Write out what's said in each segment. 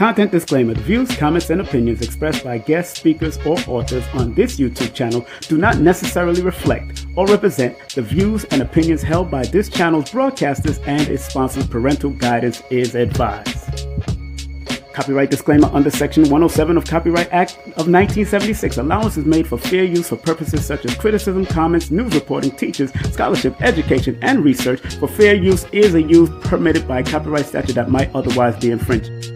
Content disclaimer: the views, comments, and opinions expressed by guest speakers or authors on this YouTube channel do not necessarily reflect or represent the views and opinions held by this channel's broadcasters and its sponsors. Parental guidance is advised. Copyright disclaimer under Section 107 of Copyright Act of 1976. Allowance is made for fair use for purposes such as criticism, comments, news reporting, teachers, scholarship, education, and research. For fair use is a use permitted by copyright statute that might otherwise be infringed.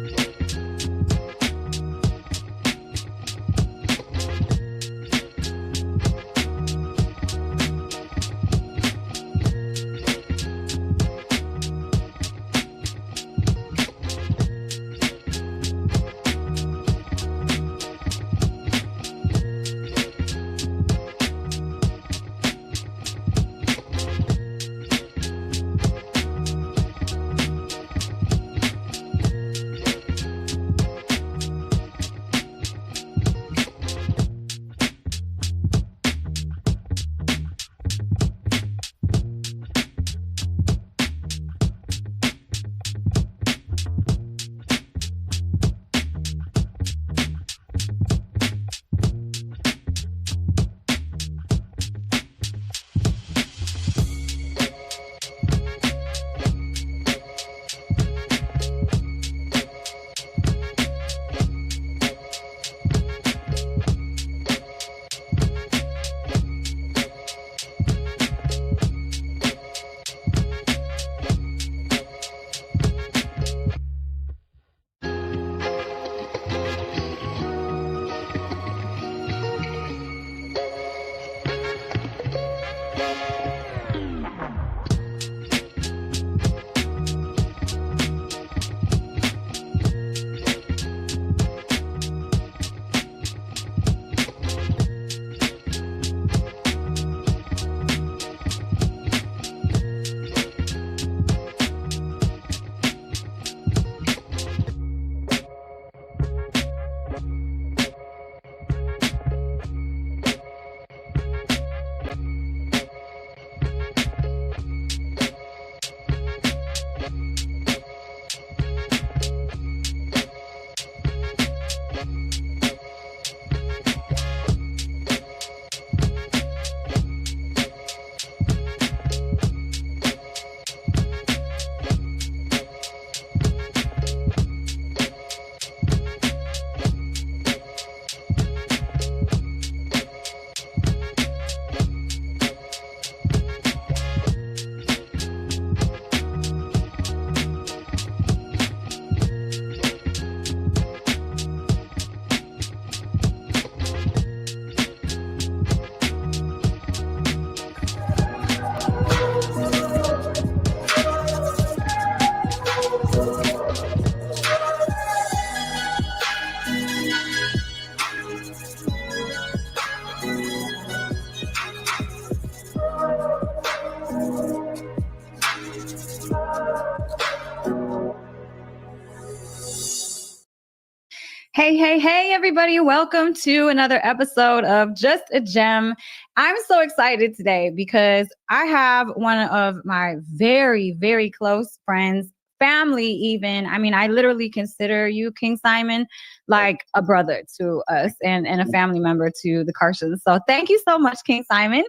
Hey, everybody. Welcome to another episode of Just a Gem. I'm so excited today because I have one of my very, very close friends, family even. I mean, I literally consider you, King Simon, like a brother to us and a family member to the Carsons. So thank you so much, King Simon.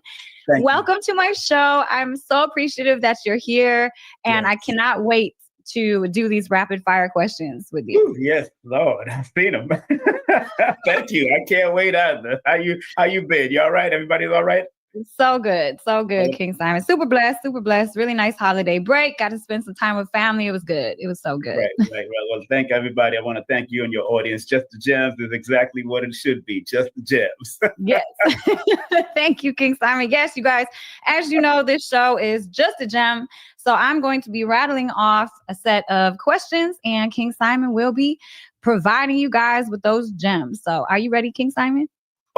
Welcome to my show. I'm so appreciative that you're here, and I cannot wait to do these rapid fire questions with you. Ooh, yes, Lord, I've seen them. Thank you. I can't wait either. How you been? You all right? Everybody's all right? So good, King Simon. Super blessed. Really nice holiday break. Got to spend some time with family. It was good. It was so good. Right. Well, thank everybody. I want to thank you and your audience. Just the Gems is exactly what it should be. Just the Gems. Yes. Thank you, King Simon. Yes, you guys, as you know, this show is Just a Gem. So I'm going to be rattling off a set of questions, and King Simon will be providing you guys with those gems. So are you ready, King Simon?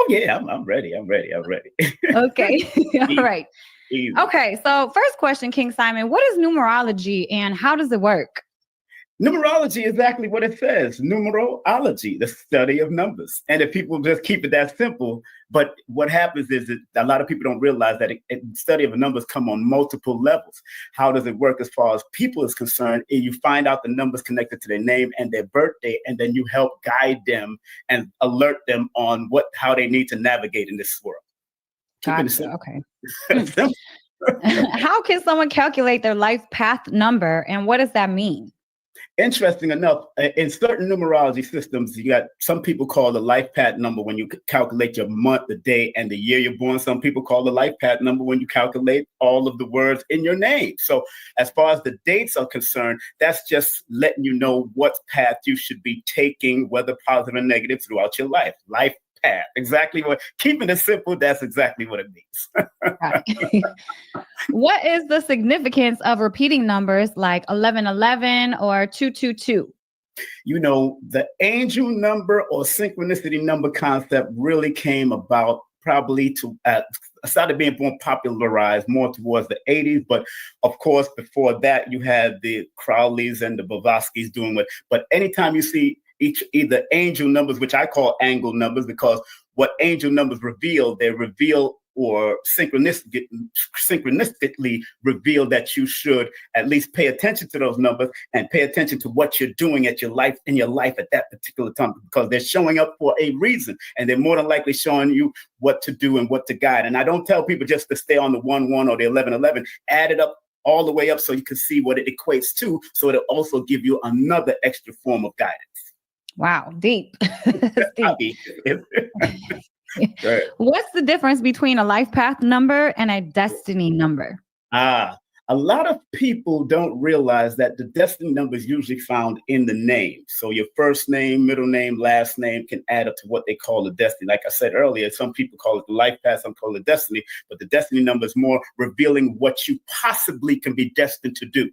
Oh, yeah, I'm ready. Okay. All right. Easy. Okay. So first question, King Simon, what is numerology and how does it work? Numerology, exactly what it says. Numerology, the study of numbers. And if people just keep it that simple, but what happens is that a lot of people don't realize that study of numbers come on multiple levels. How does it work as far as people is concerned? You find out the numbers connected to their name and their birthday, and then you help guide them and alert them on how they need to navigate in this world. Gotcha. Okay. How can someone calculate their life path number, and what does that mean? Interesting enough, in certain numerology systems, you got some people call the life path number when you calculate your month, the day, and the year you're born. Some people call the life path number when you calculate all of the words in your name. So as far as the dates are concerned, that's just letting you know what path you should be taking, whether positive or negative, throughout your life. Life path. Exactly what, keeping it simple, that's exactly what it means. What is the significance of repeating numbers like 1111 or 222? You know, the angel number or synchronicity number concept really came about probably started being more popularized more towards the 80s. But of course, before that, you had the Crowleys and the Blavatsky's doing it. But anytime you see either angel numbers, which I call angle numbers, because what angel numbers reveal, they reveal or synchronistically reveal that you should at least pay attention to those numbers and pay attention to what you're doing in your life at that particular time, because they're showing up for a reason, and they're more than likely showing you what to do and what to guide. And I don't tell people just to stay on the 11 or the 1111. Add it up all the way up so you can see what it equates to, so it'll also give you another extra form of guidance. Wow, deep. Deep. Right. What's the difference between a life path number and a destiny number? A lot of people don't realize that the destiny number is usually found in the name. So your first name, middle name, last name can add up to what they call the destiny. Like I said earlier, some people call it the life path, some call it destiny, but the destiny number is more revealing what you possibly can be destined to do.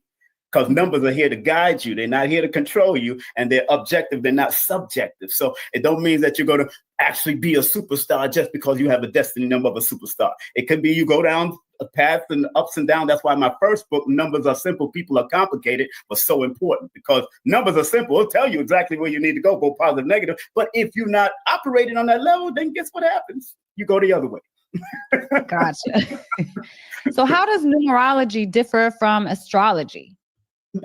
Because numbers are here to guide you. They're not here to control you, and they're objective. They're not subjective. So it don't mean that you're going to actually be a superstar just because you have a destiny number of a superstar. It could be you go down a path and ups and downs. That's why my first book, Numbers Are Simple, People Are Complicated, was so important, because numbers are simple. It'll tell you exactly where you need to go positive, negative. But if you're not operating on that level, then guess what happens? You go the other way. Gotcha. So how does numerology differ from astrology?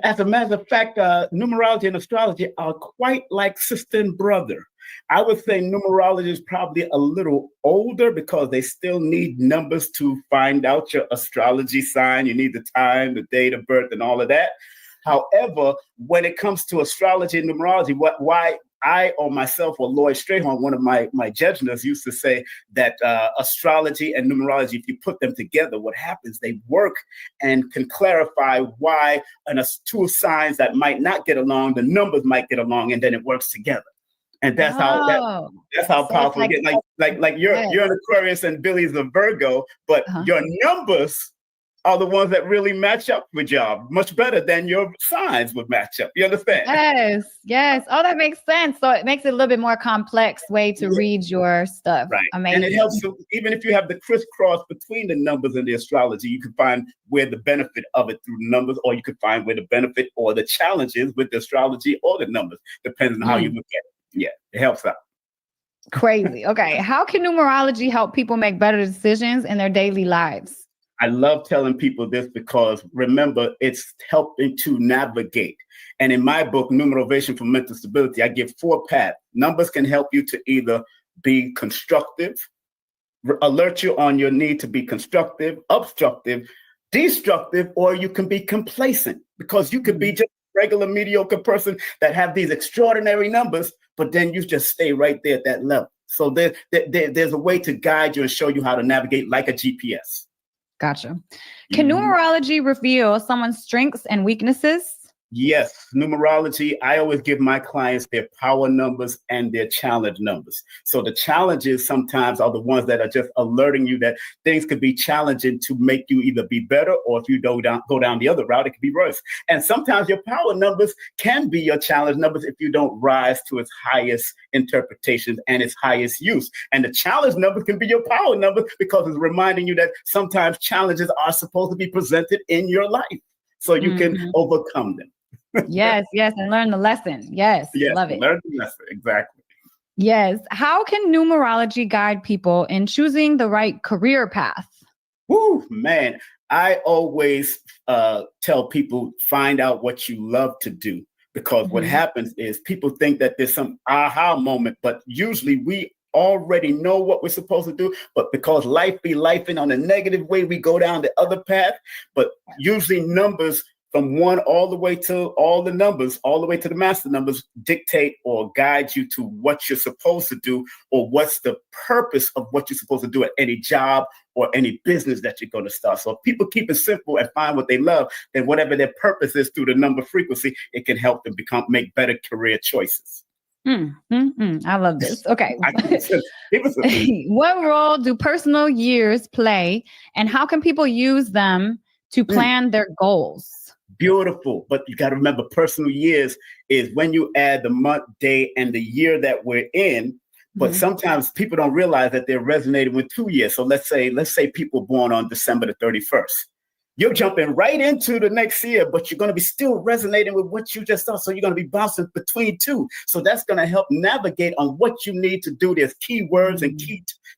As a matter of fact, numerology and astrology are quite like sister and brother. I would say numerology is probably a little older because they still need numbers to find out your astrology sign. You need the time, the date of birth, and all of that. However, when it comes to astrology and numerology, why I or myself or Lloyd Strayhorn, one of my judges, used to say that astrology and numerology, if you put them together, what happens, they work and can clarify why two signs that might not get along, the numbers might get along, and then it works together. And that's how so powerful it gets. Like you're an Aquarius and Billy's a Virgo, but your numbers are the ones that really match up with y'all much better than your signs would match up. You understand? Yes. Oh, that makes sense. So it makes it a little bit more complex way to read your stuff. Right. Amazing. And it helps you, even if you have the crisscross between the numbers and the astrology, you can find where the benefit of it through the numbers, or you can find where the benefit or the challenges with the astrology or the numbers, depending on how you look at it. Yeah, it helps out. Crazy. Okay. How can numerology help people make better decisions in their daily lives? I love telling people this because, remember, it's helping to navigate. And in my book, Numerovation for Mental Stability, I give 4 paths. Numbers can help you to either be constructive, alert you on your need to be constructive, obstructive, destructive, or you can be complacent, because you could be just a regular mediocre person that have these extraordinary numbers, but then you just stay right there at that level. So there's a way to guide you and show you how to navigate like a GPS. Gotcha. Can numerology reveal someone's strengths and weaknesses? Yes, numerology, I always give my clients their power numbers and their challenge numbers. So the challenges sometimes are the ones that are just alerting you that things could be challenging to make you either be better, or if you go down the other route, it could be worse. And sometimes your power numbers can be your challenge numbers if you don't rise to its highest interpretation and its highest use. And the challenge numbers can be your power numbers because it's reminding you that sometimes challenges are supposed to be presented in your life so you can overcome them. Yes, yes, and learn the lesson. Yes, Yes, love it. learn the lesson. Exactly. Yes. How can numerology guide people in choosing the right career path? Woo, man. I always tell people, find out what you love to do. Because what Mhm. happens is people think that there's some aha moment, but usually we already know what we're supposed to do. But because life be lifing on a negative way, we go down the other path. But usually numbers from one all the way to all the numbers, all the way to the master numbers, dictate or guide you to what you're supposed to do or what's the purpose of what you're supposed to do at any job or any business that you're going to start. So if people keep it simple and find what they love, then whatever their purpose is through the number frequency, it can help them make better career choices. I love this. Okay. I keep it simple. What role do personal years play, and how can people use them to plan their goals? Beautiful. But you got to remember, personal years is when you add the month, day, and the year that we're in. But sometimes people don't realize that they're resonating with 2 years. So let's say people born on December the 31st. You're jumping right into the next year, but you're going to be still resonating with what you just saw. So you're going to be bouncing between two. So that's going to help navigate on what you need to do. There's key words and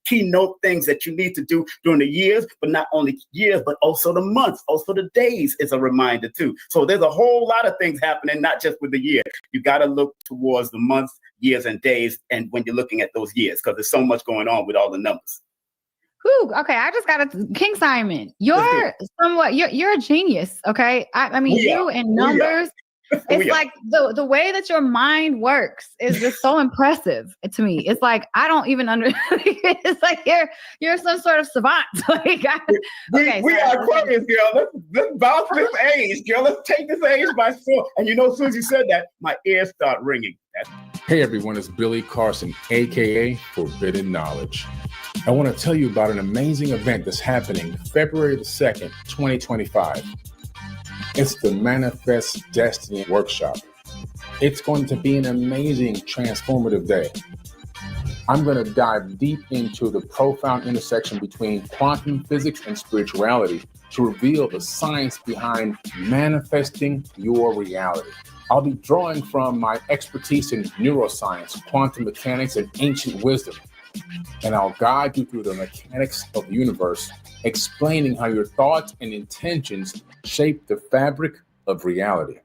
keynote things that you need to do during the years, but not only years, but also the months, also the days is a reminder too. So there's a whole lot of things happening, not just with the year. You got to look towards the months, years, and days. And when you're looking at those years, because there's so much going on with all the numbers. Whew, okay, I just got to King Simon. You're a genius. Okay, I mean, you and numbers. It's like the way that your mind works is just so impressive to me. It's like I don't even understand. It's like you're some sort of savant. Like we are Aquarius, girl. Let's bounce this age, girl. Let's take this age by storm. And as soon as you said that, my ears start ringing. Hey everyone, it's Billy Carson, aka Forbidden Knowledge. I want to tell you about an amazing event that's happening February the 2nd, 2025. It's the Manifest Destiny Workshop. It's going to be an amazing, transformative day. I'm going to dive deep into the profound intersection between quantum physics and spirituality to reveal the science behind manifesting your reality. I'll be drawing from my expertise in neuroscience, quantum mechanics, and ancient wisdom. And I'll guide you through the mechanics of the universe, explaining how your thoughts and intentions shape the fabric of reality.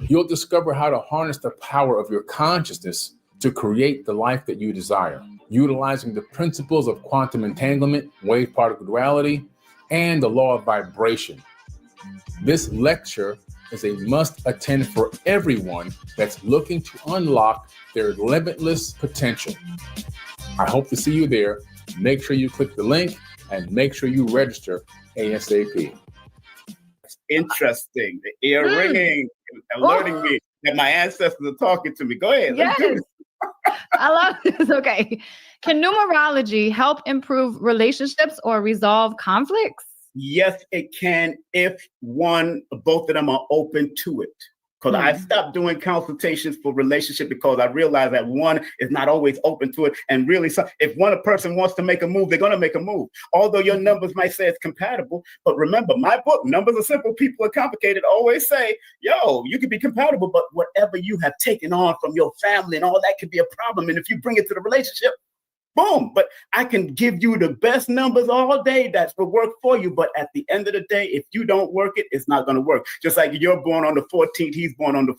You'll discover how to harness the power of your consciousness to create the life that you desire, utilizing the principles of quantum entanglement, wave particle duality, and the law of vibration. This lecture is a must attend for everyone that's looking to unlock their limitless potential. I hope to see you there. Make sure you click the link and make sure you register ASAP. It's interesting. The ear ringing, alerting me that my ancestors are talking to me. Go ahead. Yes. Let's do this. I love this. Okay. Can numerology help improve relationships or resolve conflicts? Yes, it can if both of them are open to it. Because I stopped doing consultations for relationship because I realized that one is not always open to it. And really, if one person wants to make a move, they're going to make a move. Although your numbers might say it's compatible. But remember, my book, Numbers Are Simple, People Are Complicated, always say, you can be compatible, but whatever you have taken on from your family and all that could be a problem. And if you bring it to the relationship, boom. But I can give you the best numbers all day that will work for you. But at the end of the day, if you don't work it, it's not going to work. Just like you're born on the 14th, he's born on the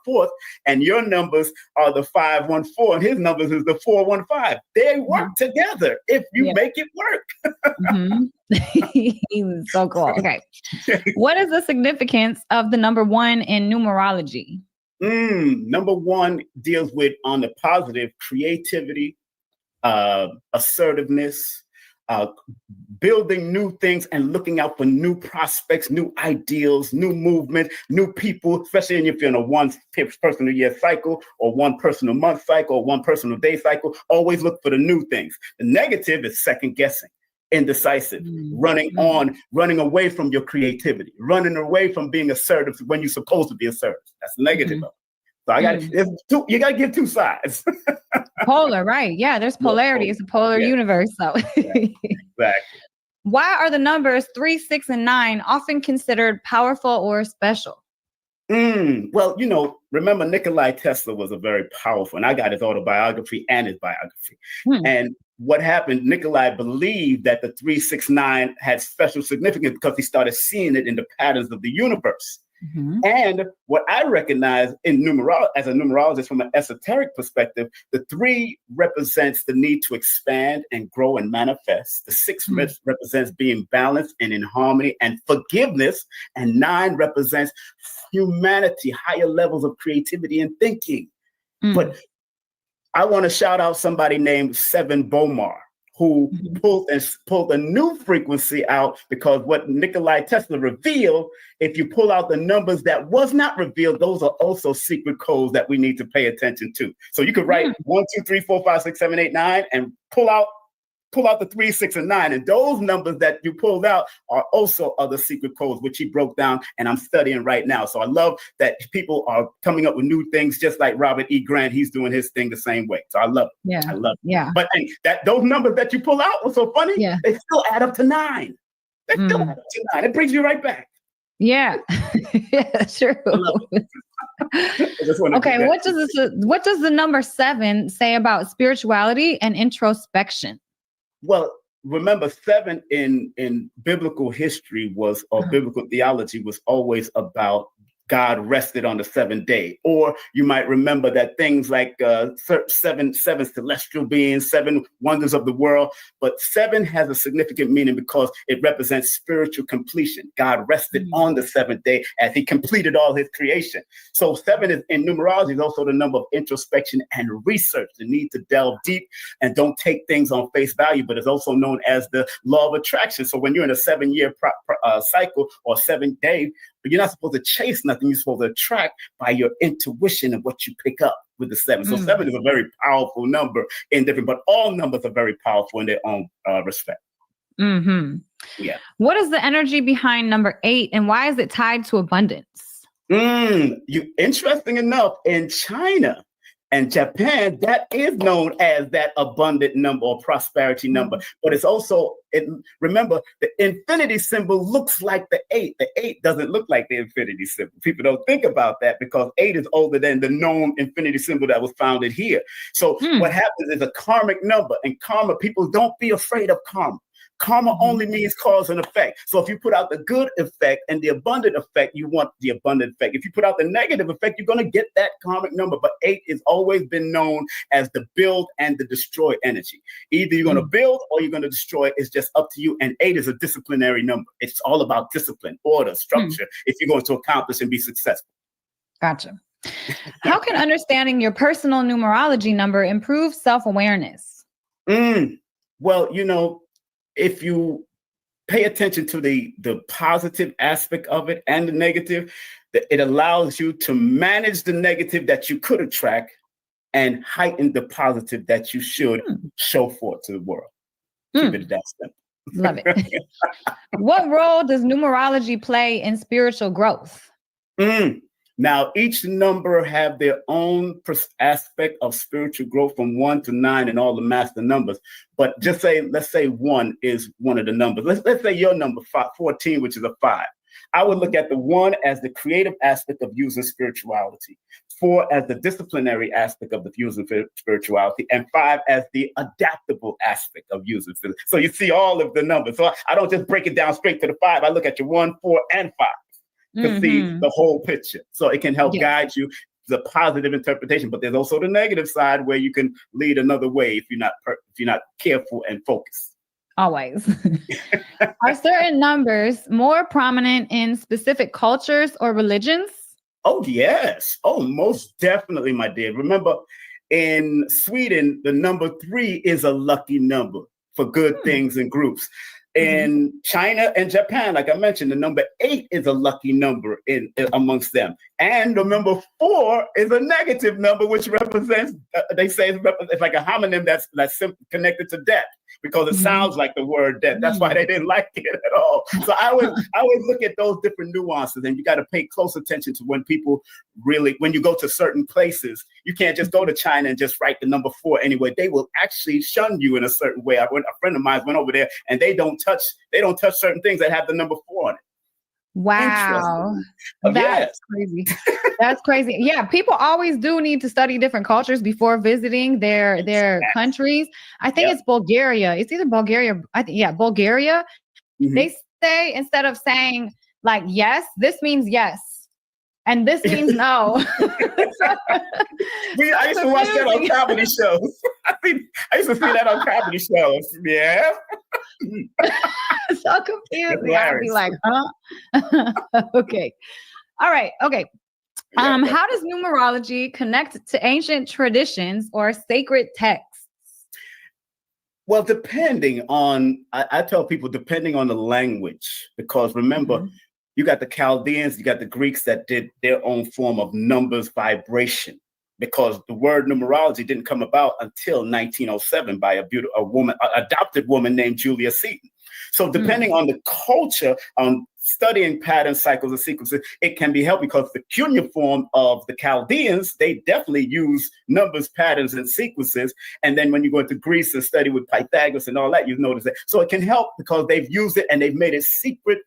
4th, and your numbers are the 514, and his numbers is the 415. They work together if you make it work. So cool. Okay. What is the significance of the number 1 in numerology? Number 1 deals with, on the positive, creativity, assertiveness, building new things and looking out for new prospects, new ideals, new movement, new people, especially if you're in a one personal year cycle or one personal month cycle or one personal day cycle. Always look for the new things. The negative is second guessing, indecisive, running away from your creativity, running away from being assertive when you're supposed to be assertive. That's negative. So you got to give two sides. Polar, right? Yeah, there's polarity. It's a polar universe. So exactly. Why are the numbers 3, 6, and 9 often considered powerful or special? Well, remember Nikola Tesla was a very powerful, and I got his autobiography and his biography. And what happened, Nikolai believed that the 369 had special significance because he started seeing it in the patterns of the universe. And what I recognize in as a numerologist from an esoteric perspective, the 3 represents the need to expand and grow and manifest. The 6 represents being balanced and in harmony and forgiveness. And 9 represents humanity, higher levels of creativity and thinking. But I want to shout out somebody named Seven Bomar, who pulled a new frequency out, because what Nikola Tesla revealed, if you pull out the numbers that was not revealed, those are also secret codes that we need to pay attention to. So you could write 1, 2, 3, 4, 5, 6, 7, 8, 9, and pull out the 3, 6, and 9. And those numbers that you pulled out are also other secret codes, which he broke down, and I'm studying right now. So I love that people are coming up with new things, just like Robert E. Grant. He's doing his thing the same way. So I love it. Yeah. I love it. Yeah. But those numbers that you pull out were so funny. Yeah. They still add up to 9. They still add up to 9. It brings you right back. Yeah. Yeah, true. Okay. What does the number 7 say about spirituality and introspection? Well, remember, 7 in biblical history biblical theology was always about God rested on the 7th day. Or you might remember that things like 7 celestial beings, 7 wonders of the world. But 7 has a significant meaning because it represents spiritual completion. God rested on the 7th day as he completed all his creation. So 7 is, in numerology, is also the number of introspection and research, the need to delve deep and don't take things on face value, but it's also known as the law of attraction. So when you're in a 7-year cycle or 7 days, but you're not supposed to chase nothing. You're supposed to attract by your intuition and what you pick up with the 7. So 7 is a very powerful number but all numbers are very powerful in their own respect. Yeah. What is the energy behind number 8, and why is it tied to abundance? Interesting enough, in China and Japan, that is known as that abundant number or prosperity number. But it's also, remember, the infinity symbol looks like the 8. The 8 doesn't look like the infinity symbol. People don't think about that because 8 is older than the known infinity symbol that was founded here. So what happens is a karmic number. And karma, people don't be afraid of karma. Karma only means cause and effect. So if you put out the good effect and the abundant effect, you want the abundant effect. If you put out the negative effect, you're going to get that karmic number. But 8 has always been known as the build and the destroy energy. Either you're going to build or you're going to destroy. It's just up to you. And 8 is a disciplinary number. It's all about discipline, order, structure, if you're going to accomplish and be successful. Gotcha. How can understanding your personal numerology number improve self-awareness? Well, if you pay attention to the positive aspect of it and the negative, it allows you to manage the negative that you could attract and heighten the positive that you should show forth to the world. Keep it that simple. Love it. What role does numerology play in spiritual growth? Now, each number have their own aspect of spiritual growth from 1 to 9 and all the master numbers. But let's say 1 is one of the numbers. Let's say your number 14, which is a 5. I would look at the 1 as the creative aspect of using spirituality, 4 as the disciplinary aspect of the using spirituality, and 5 as the adaptable aspect of using it. So you see all of the numbers. So I don't just break it down straight to the 5. I look at your 1, 4, and 5. To see the whole picture. So it can help guide you the positive interpretation, but there's also the negative side where you can lead another way if you're not careful and focused. Always. Are certain numbers more prominent in specific cultures or religions? Oh, yes. Oh, most definitely, my dear. Remember, in Sweden, the number 3 is a lucky number for good things and groups. In China and Japan, like I mentioned, the number 8 is a lucky number amongst them. And the number 4 is a negative number, which represents, they say it's like a homonym that's connected to death, because it sounds like the word death. That's why they didn't like it at all. So I always look at those different nuances, and you got to pay close attention to when you go to certain places, you can't just go to China and just write the number 4 anyway. They will actually shun you in a certain way. A friend of mine went over there, and they don't touch certain things that have the number 4 on it. Wow. That's Yes. crazy. That's crazy. Yeah, people always do need to study different cultures before visiting their countries. I think it's Bulgaria. It's either Bulgaria. Bulgaria. Mhm. They say instead of saying like yes, this means yes. And this means no. I used to watch that on comedy shows. I used to see that on comedy shows. Yeah. So confusing. I'd be like, huh? Okay. All right. Okay. How does numerology connect to ancient traditions or sacred texts? Well, depending on, I tell people, depending on the language, because remember, you got the Chaldeans, you got the Greeks that did their own form of numbers vibration, because the word numerology didn't come about until 1907 by a adopted woman named Julia Seton. So depending on the culture, on studying patterns, cycles, and sequences, it can be helpful because the cuneiform of the Chaldeans, they definitely use numbers, patterns, and sequences. And then when you go into Greece and study with Pythagoras and all that, you notice that. So it can help because they've used it and they've made it secret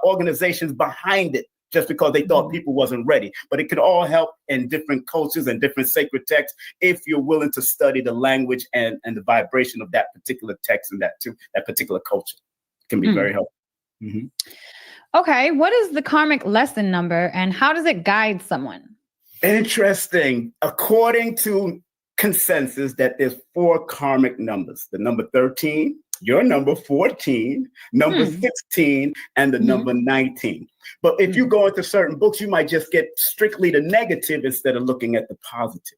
organizations behind it, just because they thought people wasn't ready. But it could all help in different cultures and different sacred texts if you're willing to study the language and the vibration of that particular text and that particular culture. It can be very helpful. Mm-hmm. Okay, what is the karmic lesson number and how does it guide someone? Interesting. According to consensus, that there's 4 karmic numbers: the number 13, your number 14, number 16, and the number 19. But if you go into certain books, you might just get strictly the negative instead of looking at the positive.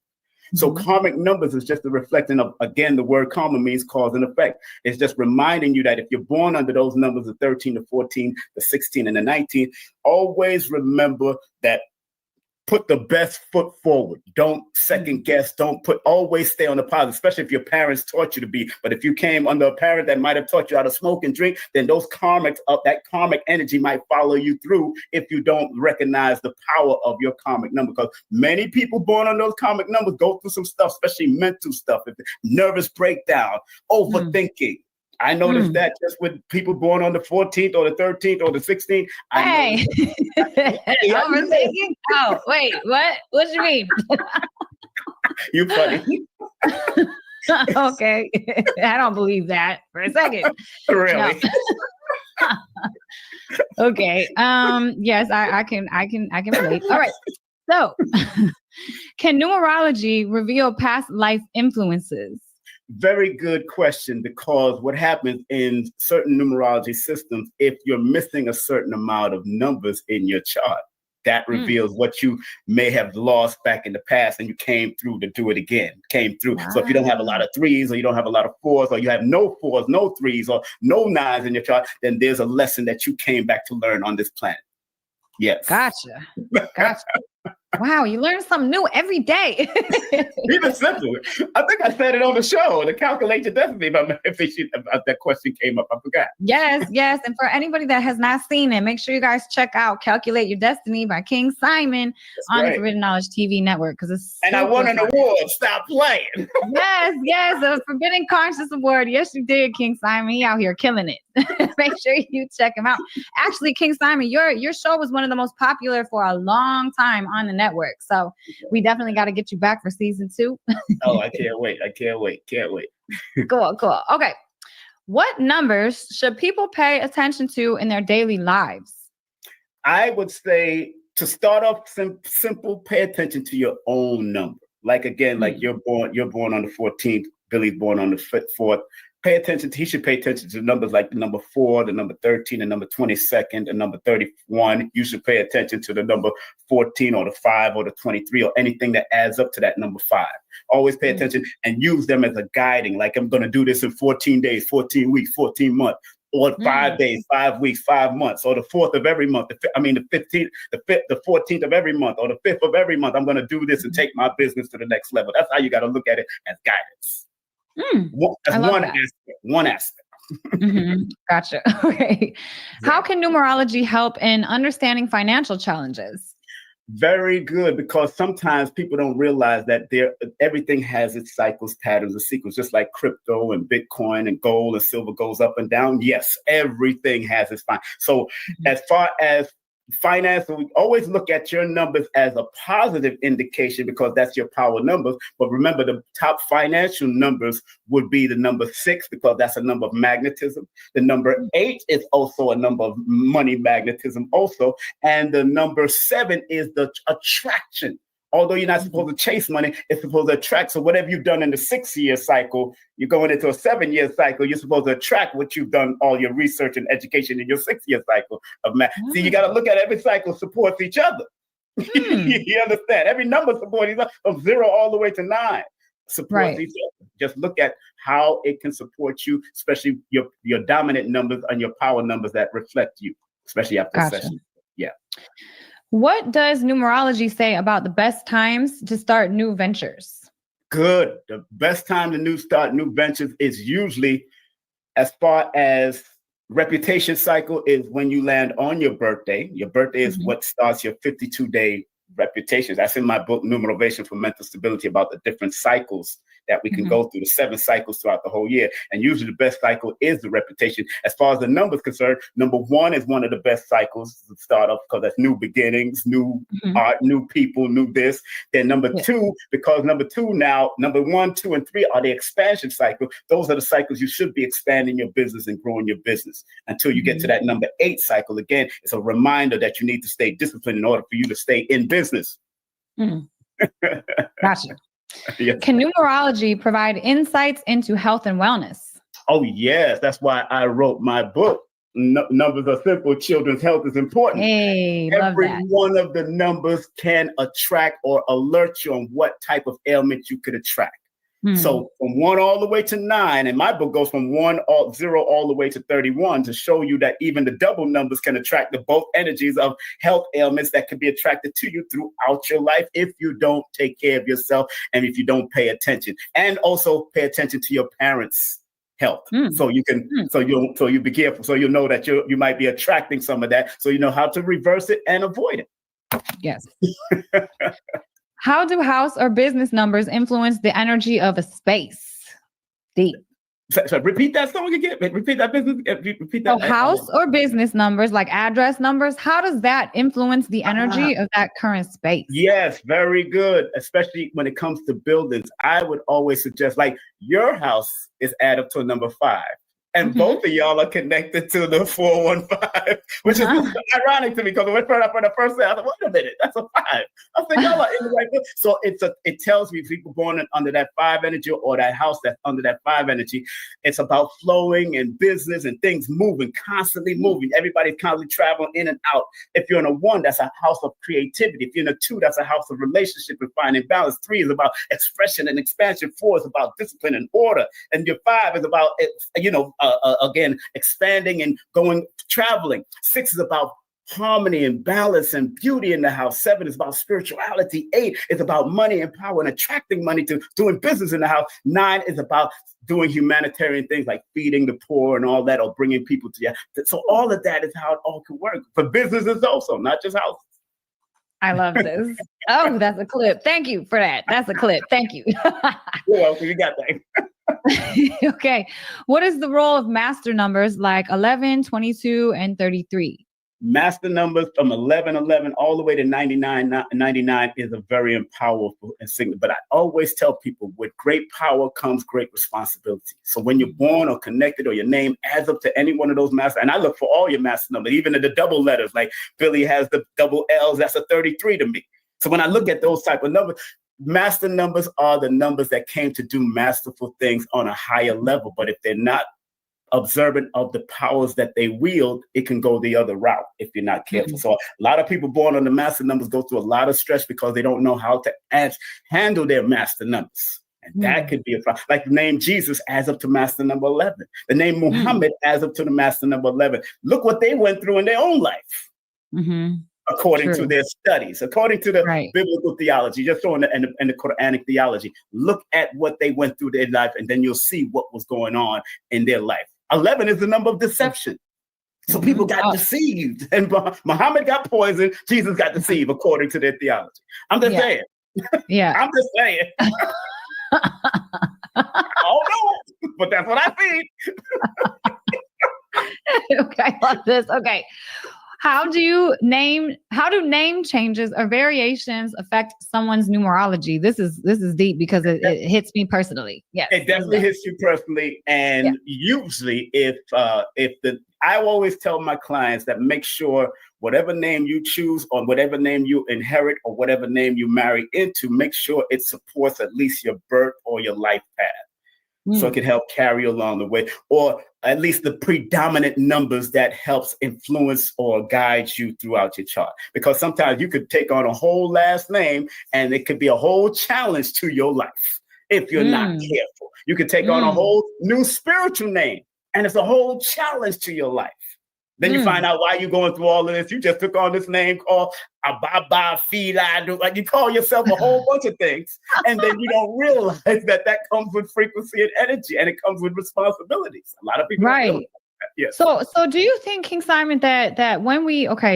So karmic numbers is just a reflection of, again, the word karma means cause and effect. It's just reminding you that if you're born under those numbers, the 13, the 14, the 16, and the 19, always remember that put the best foot forward. Don't second guess. Always stay on the positive, especially if your parents taught you to be. But if you came under a parent that might have taught you how to smoke and drink, then that karmic energy might follow you through if you don't recognize the power of your karmic number. Because many people born on those karmic numbers go through some stuff, especially mental stuff, nervous breakdown, overthinking. I noticed that just with people born on the 14th or the 13th or the 16th. Hey, overthinking? Oh, wait, what? What do you mean? You funny. Okay, I don't believe that for a second. Really? No. Okay. Yes, I can relate. All right. So, can numerology reveal past life influences? Very good question, because what happens in certain numerology systems, if you're missing a certain amount of numbers in your chart, that reveals what you may have lost back in the past and you came through to do it again. So if you don't have a lot of 3s or you don't have a lot of 4s or you have no 4s, no 3s or no 9s in your chart, then there's a lesson that you came back to learn on this planet. Yes. Gotcha. Wow, you learn something new every day. Even simple. I think I said it on the show, to calculate your destiny. If that question came up, I forgot. Yes. And for anybody that has not seen it, make sure you guys check out Calculate Your Destiny by King Simon on the Forbidden Knowledge TV network. And I won an award. Stop playing. Yes, a Forbidden Conscious Award. Yes, you did, King Simon. He out here killing it. Make sure you check him out. Actually, King Simon, your show was one of the most popular for a long time on the network. So we definitely got to get you back for season 2. Oh, I can't wait. Cool. Okay. What numbers should people pay attention to in their daily lives? I would say, to start off simple, pay attention to your own number. Like, again, like you're born on the 14th, Billy's born on the 4th. He should pay attention to numbers like the number 4, the number 13, the number 22nd, the number 31. You should pay attention to the number 14 or the 5 or the 23 or anything that adds up to that number 5. Always pay attention and use them as a guiding. Like, I'm going to do this in 14 days, 14 weeks, 14 months, or 5 days, 5 weeks, 5 months, or the 4th of every month. The 15th, the 14th of every month, or the 5th of every month. I'm going to do this and take my business to the next level. That's how you got to look at it, as guidance. That's one aspect. Gotcha. Okay. How can numerology help in understanding financial challenges? Very good, because sometimes people don't realize that everything has its cycles, patterns, and sequence, just like crypto and Bitcoin and gold and silver goes up and down. Yes, everything has its fine. So as far as finance, we always look at your numbers as a positive indication because that's your power numbers. But remember, the top financial numbers would be the number 6 because that's a number of magnetism. The number 8 is also a number of money magnetism also. And the number 7 is the attraction. Although you're not supposed to chase money, it's supposed to attract. So whatever you've done in the 6-year cycle, you're going into a 7-year cycle, you're supposed to attract what you've done, all your research and education in your 6-year cycle of math. See, you got to look at every cycle supports each other. You understand? Every number supports each other from 0 all the way to 9 supports each other. Just look at how it can support you, especially your dominant numbers and your power numbers that reflect you, especially after the session. Yeah. What does numerology say about the best times to start new ventures? Good. The best time to start new ventures is usually, as far as reputation cycle, is when you land on your birthday. Your birthday is what starts your 52-day reputations. That's in my book, Numerovator for Mental Stability, about the different cycles that we can go through, the 7 cycles throughout the whole year. And usually the best cycle is the reputation. As far as the numbers concerned, number 1 is one of the best cycles to start off because that's new beginnings, new art, new people, new this. Then number 2, because number 1, 2, and 3 are the expansion cycle. Those are the cycles you should be expanding your business and growing your business until you get to that number 8 cycle. Again, it's a reminder that you need to stay disciplined in order for you to stay in business. Gotcha. Yes. Can numerology provide insights into health and wellness? Oh, yes. That's why I wrote my book. Numbers are simple. Children's health is important. Hey, Every love that. one of the numbers can attract or alert you on what type of ailment you could attract. So from 1 all the way to 9, and my book goes from 0 all the way to 31 to show you that even the double numbers can attract the both energies of health ailments that can be attracted to you throughout your life if you don't take care of yourself and if you don't pay attention, and also pay attention to your parents' health. So you can, so you be careful. So you know that you might be attracting some of that. So you know how to reverse it and avoid it. Yes. How do house or business numbers influence the energy of a space? Deep. So repeat that song again. Repeat that business. Repeat that. So house or business numbers, like address numbers, how does that influence the energy of that current space? Yes, very good. Especially when it comes to buildings, I would always suggest, like, your house is add up to a number 5. And both of y'all are connected to the 415, which is ironic to me because when I heard the first day, I thought, wait a minute, that's a 5. I think y'all are in the right place. So it tells me people born under that 5 energy or that house that's under that 5 energy, it's about flowing and business and things moving, constantly moving. Everybody's constantly traveling in and out. If you're in a 1, that's a house of creativity. If you're in a 2, that's a house of relationship and finding balance. 3 is about expression and expansion. 4 is about discipline and order. And your 5 is about, again, expanding and going, traveling. 6 is about harmony and balance and beauty in the house. 7 is about spirituality. 8 is about money and power and attracting money to doing business in the house. 9 is about doing humanitarian things like feeding the poor and all that, or bringing people to you. So all of that is how it all can work for businesses also, not just houses. I love this. Oh, that's a clip. Thank you for that. That's a clip. Thank you. You're welcome. You got that. Okay. What is the role of master numbers like 11, 22, and 33? Master numbers from 11 all the way to 99 is a very powerful signal. But I always tell people, with great power comes great responsibility. So when you're born or connected or your name adds up to any one of those master, and I look for all your master numbers, even in the double letters, like Billy has the double L's, that's a 33 to me. So when I look at those type of numbers, master numbers are the numbers that came to do masterful things on a higher level. But if they're not observant of the powers that they wield, it can go the other route if you're not careful. So a lot of people born on the master numbers go through a lot of stress because they don't know how to handle their master numbers. And that could be a problem. Like the name Jesus adds up to master number 11. The name Muhammad adds up to the master number 11. Look what they went through in their own life. According to their studies, according to the biblical theology, just throwing and the Quranic theology. Look at what they went through their life, and then you'll see what was going on in their life. 11 is the number of deception. So people got deceived, and Muhammad got poisoned. Jesus got deceived, according to their theology. I'm just saying. Yeah. I'm just saying. I don't know, but that's what I see. Okay, I love this. Okay. How do name changes or variations affect someone's numerology? This is deep because it hits me personally. Yes. It definitely hits you personally. And usually I always tell my clients that make sure whatever name you choose or whatever name you inherit or whatever name you marry into, make sure it supports at least your birth or your life path. So it can help carry along the way, or at least the predominant numbers that helps influence or guide you throughout your chart. Because sometimes you could take on a whole last name and it could be a whole challenge to your life if you're not careful. You could take on a whole new spiritual name and it's a whole challenge to your life. Then you find out why you're going through all of this. You just took on this name called Ababa Fila. Like you call yourself a whole bunch of things. And then you don't realize that comes with frequency and energy, and it comes with responsibilities. A lot of people don't realize that. Yes. So do you think, King Simon, that when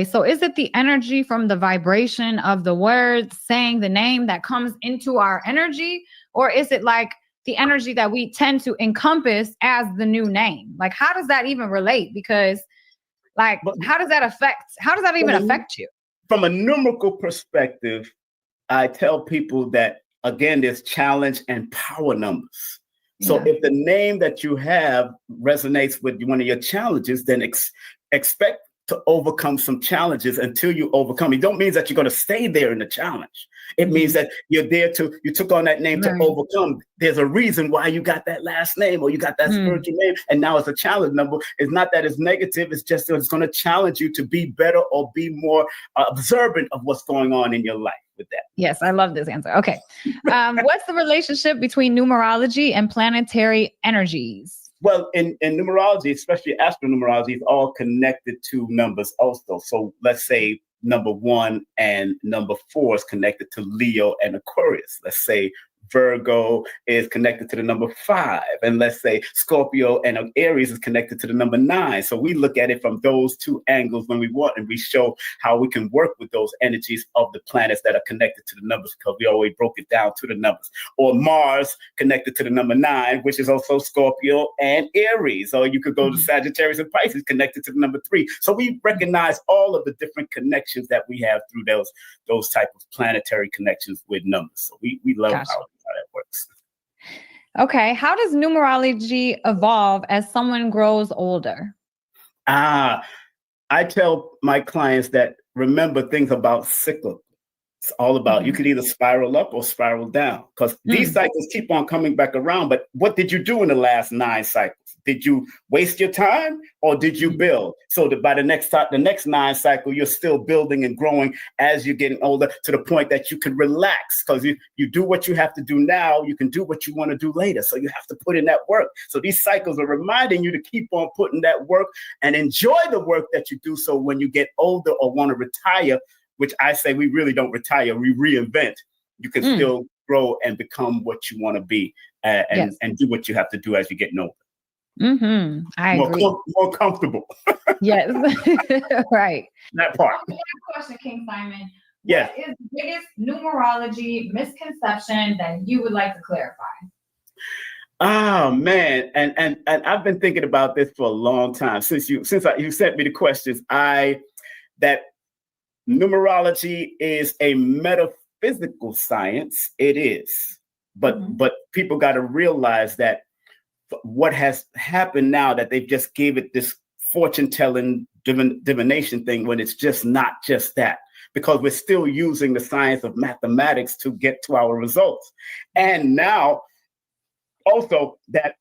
so is it the energy from the vibration of the words saying the name that comes into our energy? Or is it like the energy that we tend to encompass as the new name? Like, how does that even relate? Because how does that even affect you? From a numerical perspective, I tell people that, again, there's challenge and power numbers. So if the name that you have resonates with one of your challenges, then expect to overcome some challenges until you overcome. It don't mean that you're going to stay there in the challenge. It means that you're there you took on that name to overcome. There's a reason why you got that last name or you got that spiritual name. And now it's a challenge number. It's not that it's negative. It's just that it's going to challenge you to be better or be more observant of what's going on in your life with that. Yes, I love this answer. Okay. What's the relationship between numerology and planetary energies? Well, in numerology, especially astronumerology, it's all connected to numbers also. So let's say number 1 and number 4 is connected to Leo and Aquarius. Let's say Virgo is connected to the number 5. And let's say Scorpio and Aries is connected to the number 9. So we look at it from those two angles when we want, and we show how we can work with those energies of the planets that are connected to the numbers, because we always broke it down to the numbers. Or Mars connected to the number 9, which is also Scorpio and Aries. Or you could go to Sagittarius and Pisces connected to the number 3. So we recognize all of the different connections that we have through those type of planetary connections with numbers. So we love how that works. Okay. How does numerology evolve as someone grows older? I tell my clients that remember things about cyclical. It's all about, you could either spiral up or spiral down, because these cycles keep on coming back around. But what did you do in the last 9 cycles? Did you waste your time or did you build? So that by the next 9 cycle, you're still building and growing as you're getting older, to the point that you can relax, because you do what you have to do now, you can do what you want to do later. So you have to put in that work. So these cycles are reminding you to keep on putting that work and enjoy the work that you do. So when you get older or want to retire, which I say we really don't retire, we reinvent, you can still grow and become what you want to be, and do what you have to do as you're getting older. I agree. More comfortable. Yes. Right. That part. Last question, King Simon. Yes. What is the biggest numerology misconception that you would like to clarify? Oh man, and I've been thinking about this for a long time since you sent me the questions. That numerology is a metaphysical science. It is, but people got to realize that what has happened now, that they've just gave it this fortune telling divination thing, when it's just not just that, because we're still using the science of mathematics to get to our results. And now also that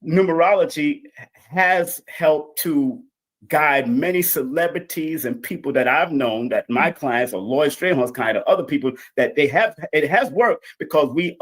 numerology has helped to guide many celebrities and people that I've known, that my clients or Lloyd Strayhorn's kind of other people, that it has worked, because we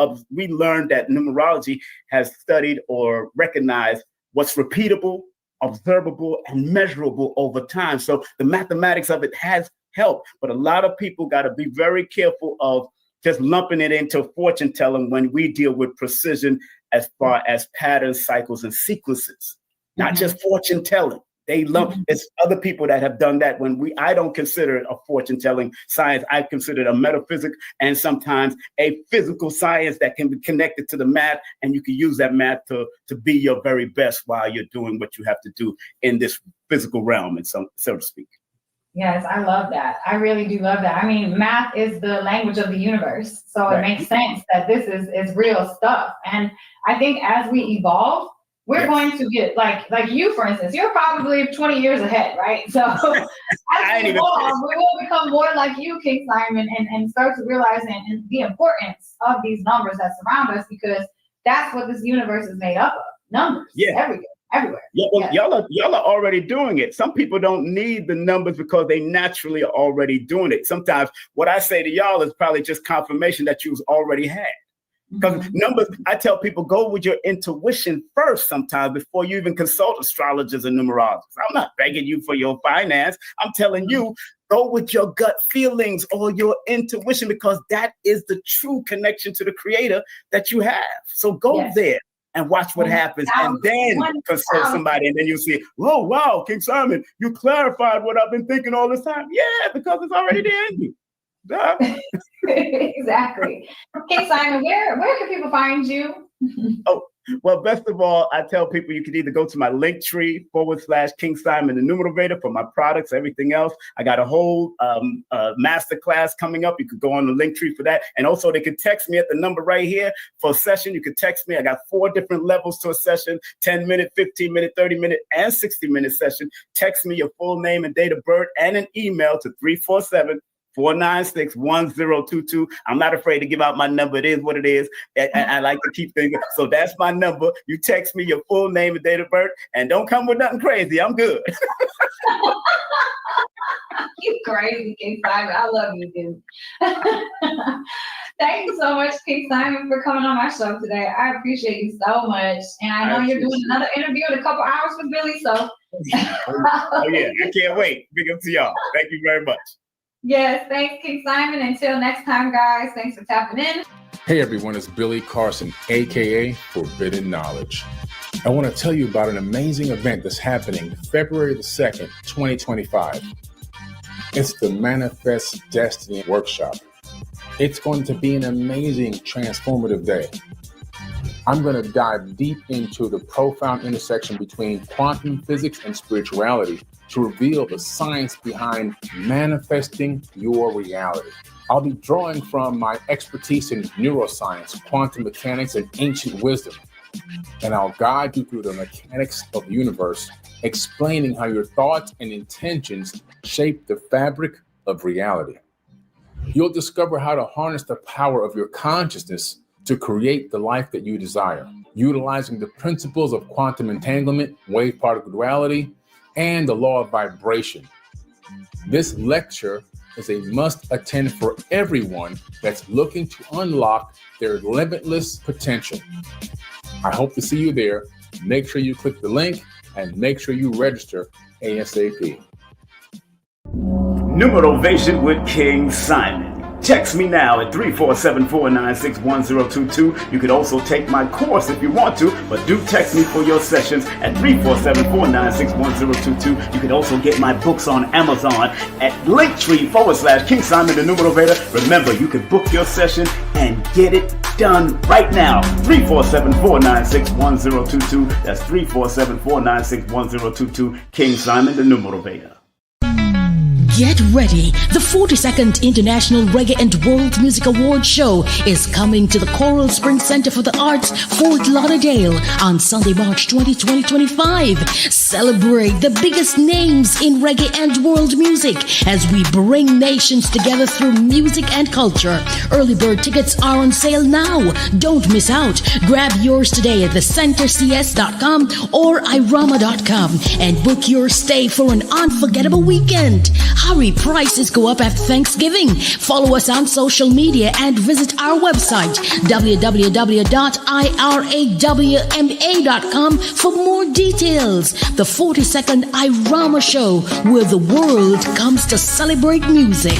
learned that numerology has studied or recognized what's repeatable, observable, and measurable over time. So the mathematics of it has helped, but a lot of people got to be very careful of just lumping it into fortune telling when we deal with precision as far as patterns, cycles, and sequences. not just fortune telling. They love it's other people that have done that. I don't consider it a fortune telling science. I consider it a metaphysic and sometimes a physical science that can be connected to the math, and you can use that math to be your very best while you're doing what you have to do in this physical realm, and so to speak. Yes, I love that. I really do love that. I mean, math is the language of the universe, so It makes sense that this is real stuff. And I think as we evolve, we're going to get like you, for instance, you're probably 20 years ahead, right? So as we evolve, we will become more like you, King Simon, and start to realize and the importance of these numbers that surround us, because that's what this universe is made up of. Numbers, everywhere. Yeah, well, y'all are already doing it. Some people don't need the numbers because they naturally are already doing it. Sometimes what I say to y'all is probably just confirmation that you've already had. Because numbers, I tell people, go with your intuition first sometimes before you even consult astrologers and numerologists. I'm not begging you for your finance. I'm telling you, go with your gut feelings or your intuition, because that is the true connection to the creator that you have. So go there and watch what happens, and then consult somebody, and then you see, oh, wow, King Simon, you clarified what I've been thinking all this time. Yeah, because it's already there in you. Exactly. King Simon, where can people find you? Well, best of all, I tell people you can either go to my Linktr.ee /King Simon the Numerovator for my products, everything else. I got a whole masterclass coming up. You could go on the Linktr.ee for that. And also they can text me at the number right here for a session. You can text me. I got 4 different levels to a session: 10-minute, 15-minute, 30-minute, and 60-minute session. Text me your full name and date of birth and an email to 347-496-1022. I'm not afraid to give out my number. It is what it is. I like to keep things. So that's my number. You text me your full name and date of birth, and don't come with nothing crazy. I'm good. You crazy, King Simon. I love you, dude. Thank you so much, King Simon, for coming on my show today. I appreciate you so much. And I know you're doing another interview in a couple hours with Billy. So oh yeah, I can't wait. Big up to y'all. Thank you very much. Yes, thanks, King Simon. Until next time, guys, thanks for tapping in. Hey, everyone, it's Billy Carson, a.k.a. Forbidden Knowledge. I want to tell you about an amazing event that's happening February the 2nd, 2025. It's the Manifest Destiny Workshop. It's going to be an amazing, transformative day. I'm going to dive deep into the profound intersection between quantum physics and spirituality to reveal the science behind manifesting your reality. I'll be drawing from my expertise in neuroscience, quantum mechanics, and ancient wisdom, and I'll guide you through the mechanics of the universe, explaining how your thoughts and intentions shape the fabric of reality. You'll discover how to harness the power of your consciousness to create the life that you desire, utilizing the principles of quantum entanglement, wave-particle duality, and the law of vibration. This lecture is a must-attend for everyone that's looking to unlock their limitless potential. I hope to see you there. Make sure you click the link and make sure you register ASAP. Numerovation with King Simon. Text me now at 347-496-1022. You can also take my course if you want to, but do text me for your sessions at 347-496-1022. You can also get my books on Amazon at Linktr.ee /King Simon the Numerovator. Remember, you can book your session and get it done right now. 347-496-1022. That's 347-496-1022. King Simon the Numerovator. Get ready. The 42nd International Reggae and World Music Awards Show is coming to the Coral Springs Center for the Arts, Fort Lauderdale on Sunday, March 20, 2025. Celebrate the biggest names in reggae and world music as we bring nations together through music and culture. Early bird tickets are on sale now. Don't miss out. Grab yours today at thecentercs.com or irama.com and book your stay for an unforgettable weekend. Hurry, prices go up after Thanksgiving. Follow us on social media and visit our website, www.irawma.com for more details. The 42nd Irama Show, where the world comes to celebrate music.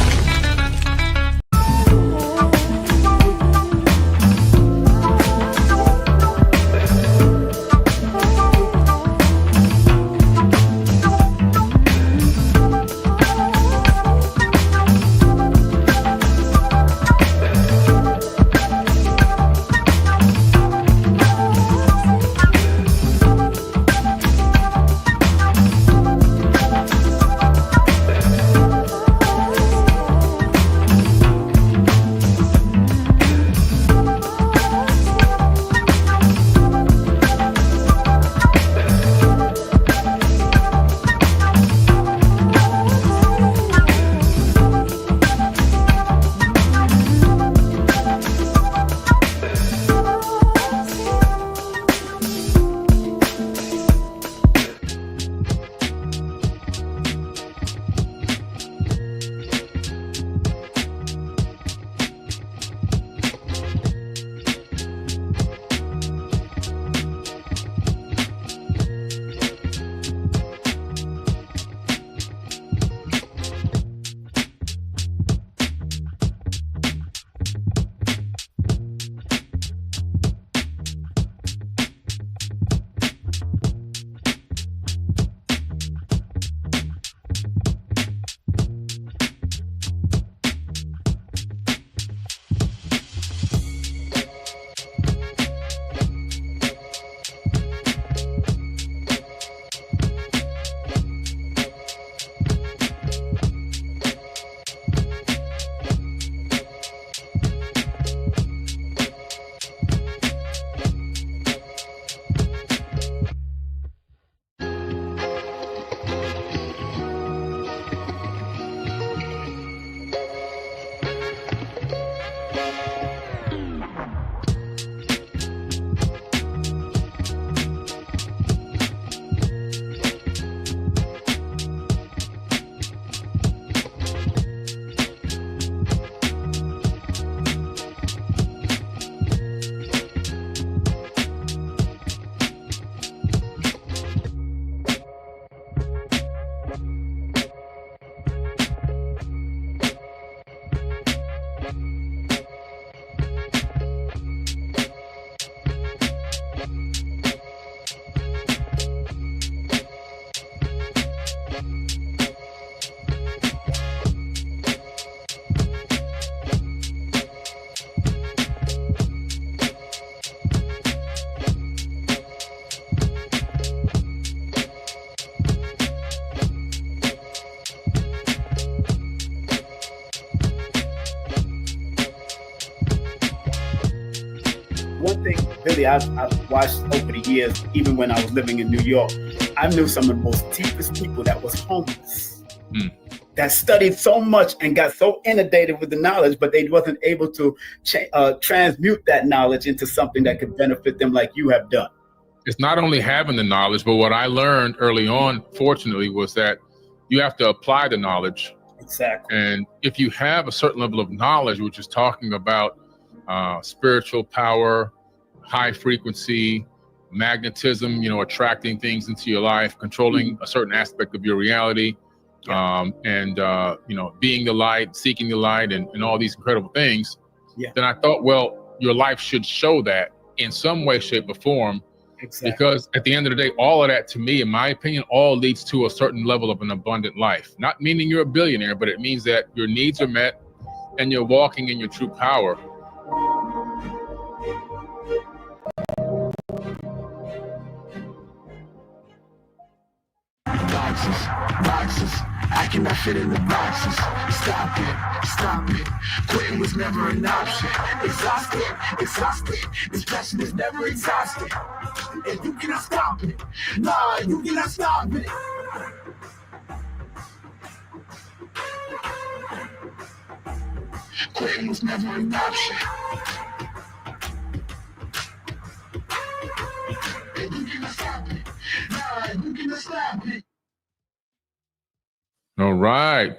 honestly, I've watched over the years, even when I was living in New York, I knew some of the most deepest people that was homeless, that studied so much and got so inundated with the knowledge, but they wasn't able to transmute that knowledge into something that could benefit them like you have done. It's not only having the knowledge, but what I learned early on, fortunately, was that you have to apply the knowledge. Exactly. And if you have a certain level of knowledge, which is talking about spiritual power, high frequency, magnetism, attracting things into your life, controlling a certain aspect of your reality, and being the light, seeking the light, and all these incredible things, then I thought, well, your life should show that in some way, shape, or form. Exactly. Because at the end of the day, all of that, to me, in my opinion, all leads to a certain level of an abundant life. Not meaning you're a billionaire, but it means that your needs are met and you're walking in your true power. Boxes, I cannot fit in the boxes. Stop it. Quitting was never an option. Exhausted. This passion is never exhausted. And you cannot stop it. Nah, you cannot stop it. Quitting was never an option. And you cannot stop it. Nah, you cannot stop it. All right.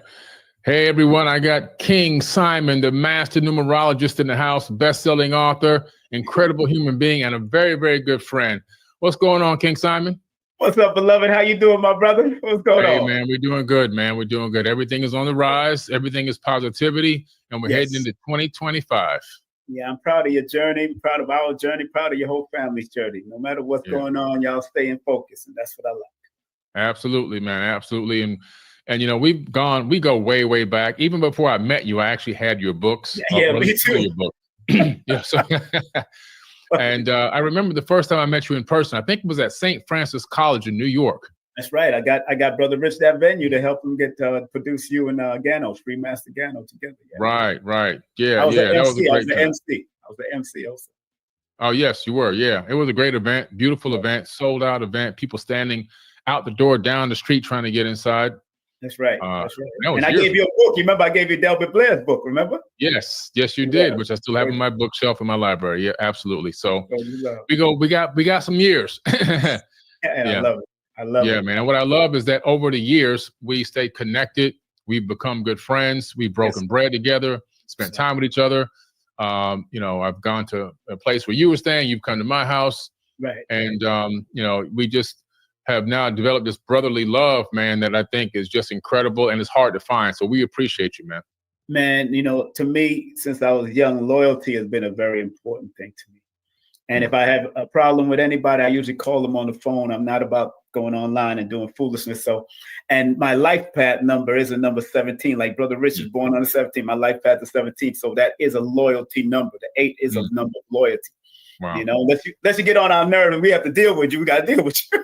Hey, everyone. I got King Simon, the master numerologist in the house, best-selling author, incredible human being, and a very, very good friend. What's going on, King Simon? What's up, beloved? How you doing, my brother? What's going on? Hey, man, we're doing good, man. We're doing good. Everything is on the rise. Everything is positivity, and we're heading into 2025. Yeah, I'm proud of your journey, proud of our journey, proud of your whole family's journey. No matter what's going on, y'all stay in focus, and that's what I like. Absolutely, man. Absolutely. And we go way, way back. Even before I met you, I actually had your books. Me too. Your book. And I remember the first time I met you in person, I think it was at St. Francis College in New York. That's right. I got Brother Rich that venue to help him get produce you and Gano, Master Gano together. Yeah. Right. Yeah, that was a great time. I was the MC also. Oh, yes, you were. Yeah, it was a great event, beautiful event, sold out event, people standing out the door, down the street trying to get inside. That's right. And I gave you a book. You remember I gave you Delbert Blair's book, remember? Yes, you did, which I still have in my bookshelf in my library. Yeah, absolutely. So we got some years. I love it. I love it. Yeah, man. And what I love is that over the years, we stay connected. We've become good friends. We've broken bread together, spent time with each other. I've gone to a place where you were staying. You've come to my house. Right. And, we just have now developed this brotherly love, man, that I think is just incredible and it's hard to find. So we appreciate you, man. Man, to me, since I was young, loyalty has been a very important thing to me. And if I have a problem with anybody, I usually call them on the phone. I'm not about going online and doing foolishness. So, and my life path number is a number 17. Like Brother Rich is born on the 17. My life path is 17. So that is a loyalty number. The 8 is a number of loyalty. Wow. Unless you get on our nerve and we have to deal with you, we got to deal with you.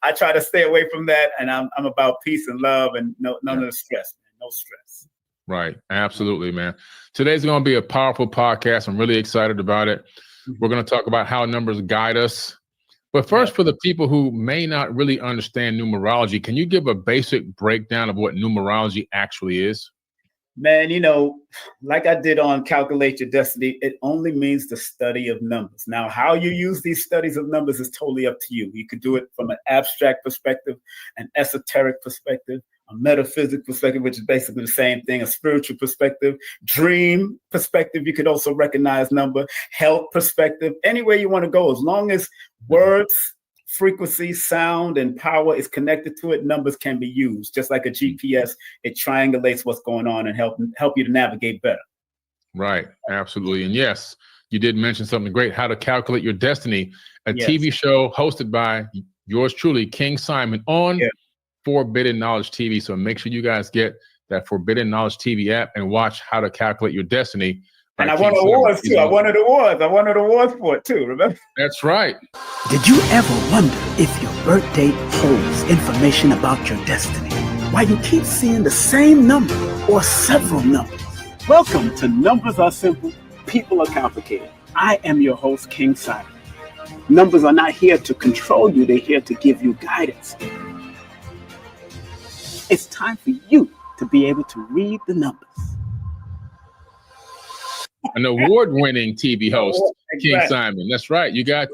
I try to stay away from that, and I'm about peace and love and none of the stress, man. No stress. Right. Absolutely, man. Today's going to be a powerful podcast. I'm really excited about it. We're going to talk about how numbers guide us. But first, for the people who may not really understand numerology, can you give a basic breakdown of what numerology actually is? Man, like I did on Calculate Your Destiny, it only means the study of numbers. Now, how you use these studies of numbers is totally up to you. You could do it from an abstract perspective, an esoteric perspective, a metaphysical perspective, which is basically the same thing, a spiritual perspective, dream perspective. You could also recognize number, health perspective, anywhere you want to go. As long as words, frequency, sound, and power is connected to it, numbers can be used. Just like a GPS, it triangulates what's going on and help you to navigate better. Right. Absolutely. And yes, you did mention something great, How to Calculate Your Destiny, a TV show hosted by yours truly, King Simon, on Forbidden Knowledge TV. So make sure you guys get that Forbidden Knowledge TV app and watch How to Calculate Your Destiny. And I won awards too. I won awards for it too, remember? That's right. Did you ever wonder if your birth date holds information about your destiny? Why you keep seeing the same number or several numbers? Welcome to Numbers Are Simple, People Are Complicated. I am your host, King Simon. Numbers are not here to control you. They're here to give you guidance. It's time for you to be able to read the numbers. An award-winning TV host, King Simon. That's right. You got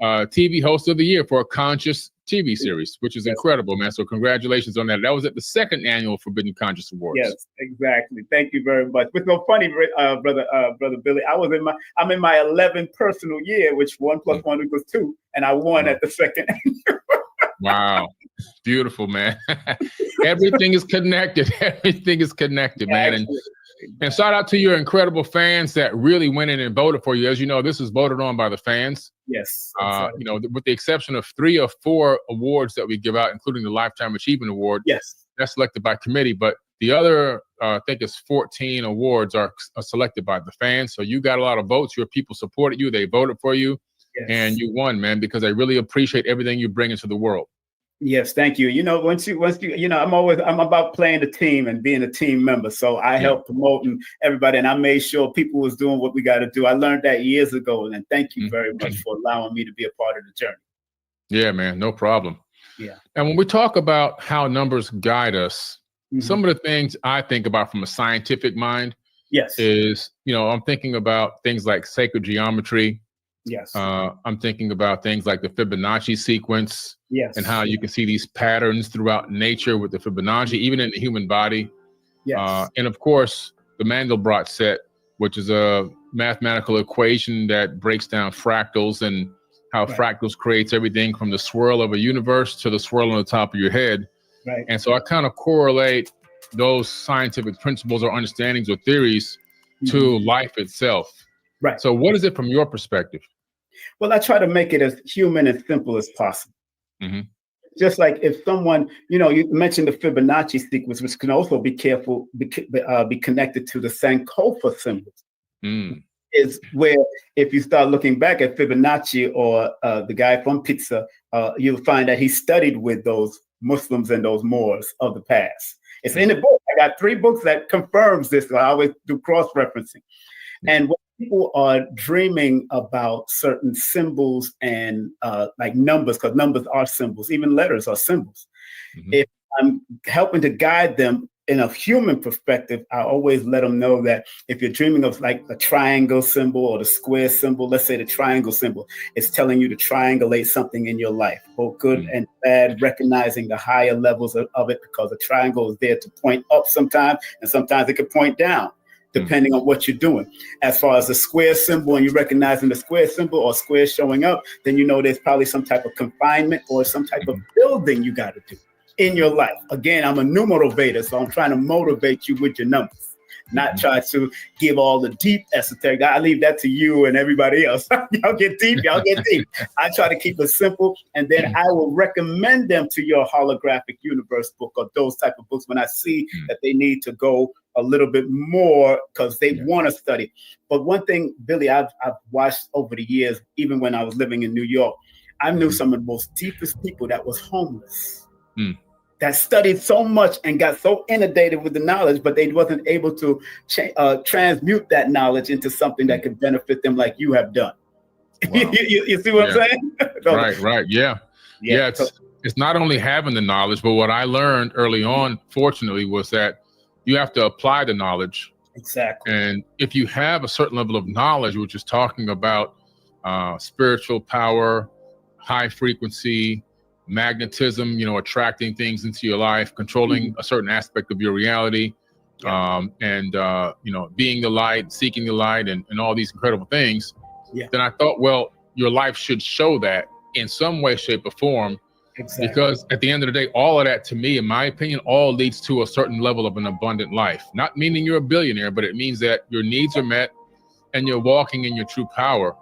TV Host of the Year for a conscious TV series, which is incredible, man. So congratulations on that. That was at the second annual Forbidden Conscious Awards. Yes, exactly. Thank you very much. It's so funny, brother Billy. I'm in my 11th personal year, which 1 + 1 = 2, and I won at the second. Wow, beautiful, man. Everything is connected. Everything is connected, man. And shout out to your incredible fans that really went in and voted for you. As you know, this is voted on by the fans. Yes. You know, with the exception of 3 or 4 awards that we give out, including the Lifetime Achievement Award. Yes. That's selected by committee. But the other, I think it's 14 awards are selected by the fans. So you got a lot of votes. Your people supported you. They voted for you. Yes. And you won, man, because I really appreciate everything you bring into the world. Yes, thank you. You know, once you, I'm about playing the team and being a team member. So I help promoting everybody, and I made sure people was doing what we got to do. I learned that years ago, and thank you very much for allowing me to be a part of the journey. Yeah, man, no problem. Yeah. And when we talk about how numbers guide us, some of the things I think about from a scientific mind, is, you know, I'm thinking about things like sacred geometry. Yes. I'm thinking about things like the Fibonacci sequence. Yes. And how you can see these patterns throughout nature with the Fibonacci, even in the human body. Yes. And of course, the Mandelbrot set, which is a mathematical equation that breaks down fractals and how fractals creates everything from the swirl of a universe to the swirl on the top of your head. Right. And so I kind of correlate those scientific principles or understandings or theories to life itself. Right. So what is it from your perspective? Well, I try to make it as human and simple as possible. Just like if someone, you know, you mentioned the Fibonacci sequence, which can also be connected to the Sankofa symbols. Is where if you start looking back at Fibonacci or the guy from Pizza, you'll find that he studied with those Muslims and those Moors of the past. It's in the book. I got 3 books that confirms this. I always do cross-referencing. And when people are dreaming about certain symbols and like numbers, because numbers are symbols, even letters are symbols. If I'm helping to guide them in a human perspective, I always let them know that if you're dreaming of like a triangle symbol or the square symbol, let's say the triangle symbol, it's telling you to triangulate something in your life, both good and bad, recognizing the higher levels of it, because a triangle is there to point up sometimes, and sometimes it can point down, depending on what you're doing. As far as the square symbol, and you're recognizing the square symbol or square showing up, then you know there's probably some type of confinement or some type of building you got to do in your life. Again, I'm a numerovator, so I'm trying to motivate you with your numbers, not try to give all the deep esoteric. I leave that to you and everybody else. Y'all get deep. I try to keep it simple, and then I will recommend them to your holographic universe book or those type of books when I see that they need to go a little bit more because they want to study. But one thing, Billy, I've watched over the years, even when I was living in New York, I knew some of the most deepest people that was homeless. That studied so much and got so inundated with the knowledge, but they wasn't able to transmute that knowledge into something that could benefit them like you have done. Wow. you see what I'm saying? Right. Yeah. It's not only having the knowledge, but what I learned early on, fortunately, was that you have to apply the knowledge. Exactly. And if you have a certain level of knowledge, which is talking about spiritual power, high frequency, magnetism, you know, attracting things into your life, controlling a certain aspect of your reality, and you know, being the light, seeking the light, and all these incredible things, then I thought, well, your life should show that in some way, shape, or form. Exactly. Because at the end of the day, all of that, to me, in my opinion, all leads to a certain level of an abundant life. Not meaning you're a billionaire, but it means that your needs are met and you're walking in your true power.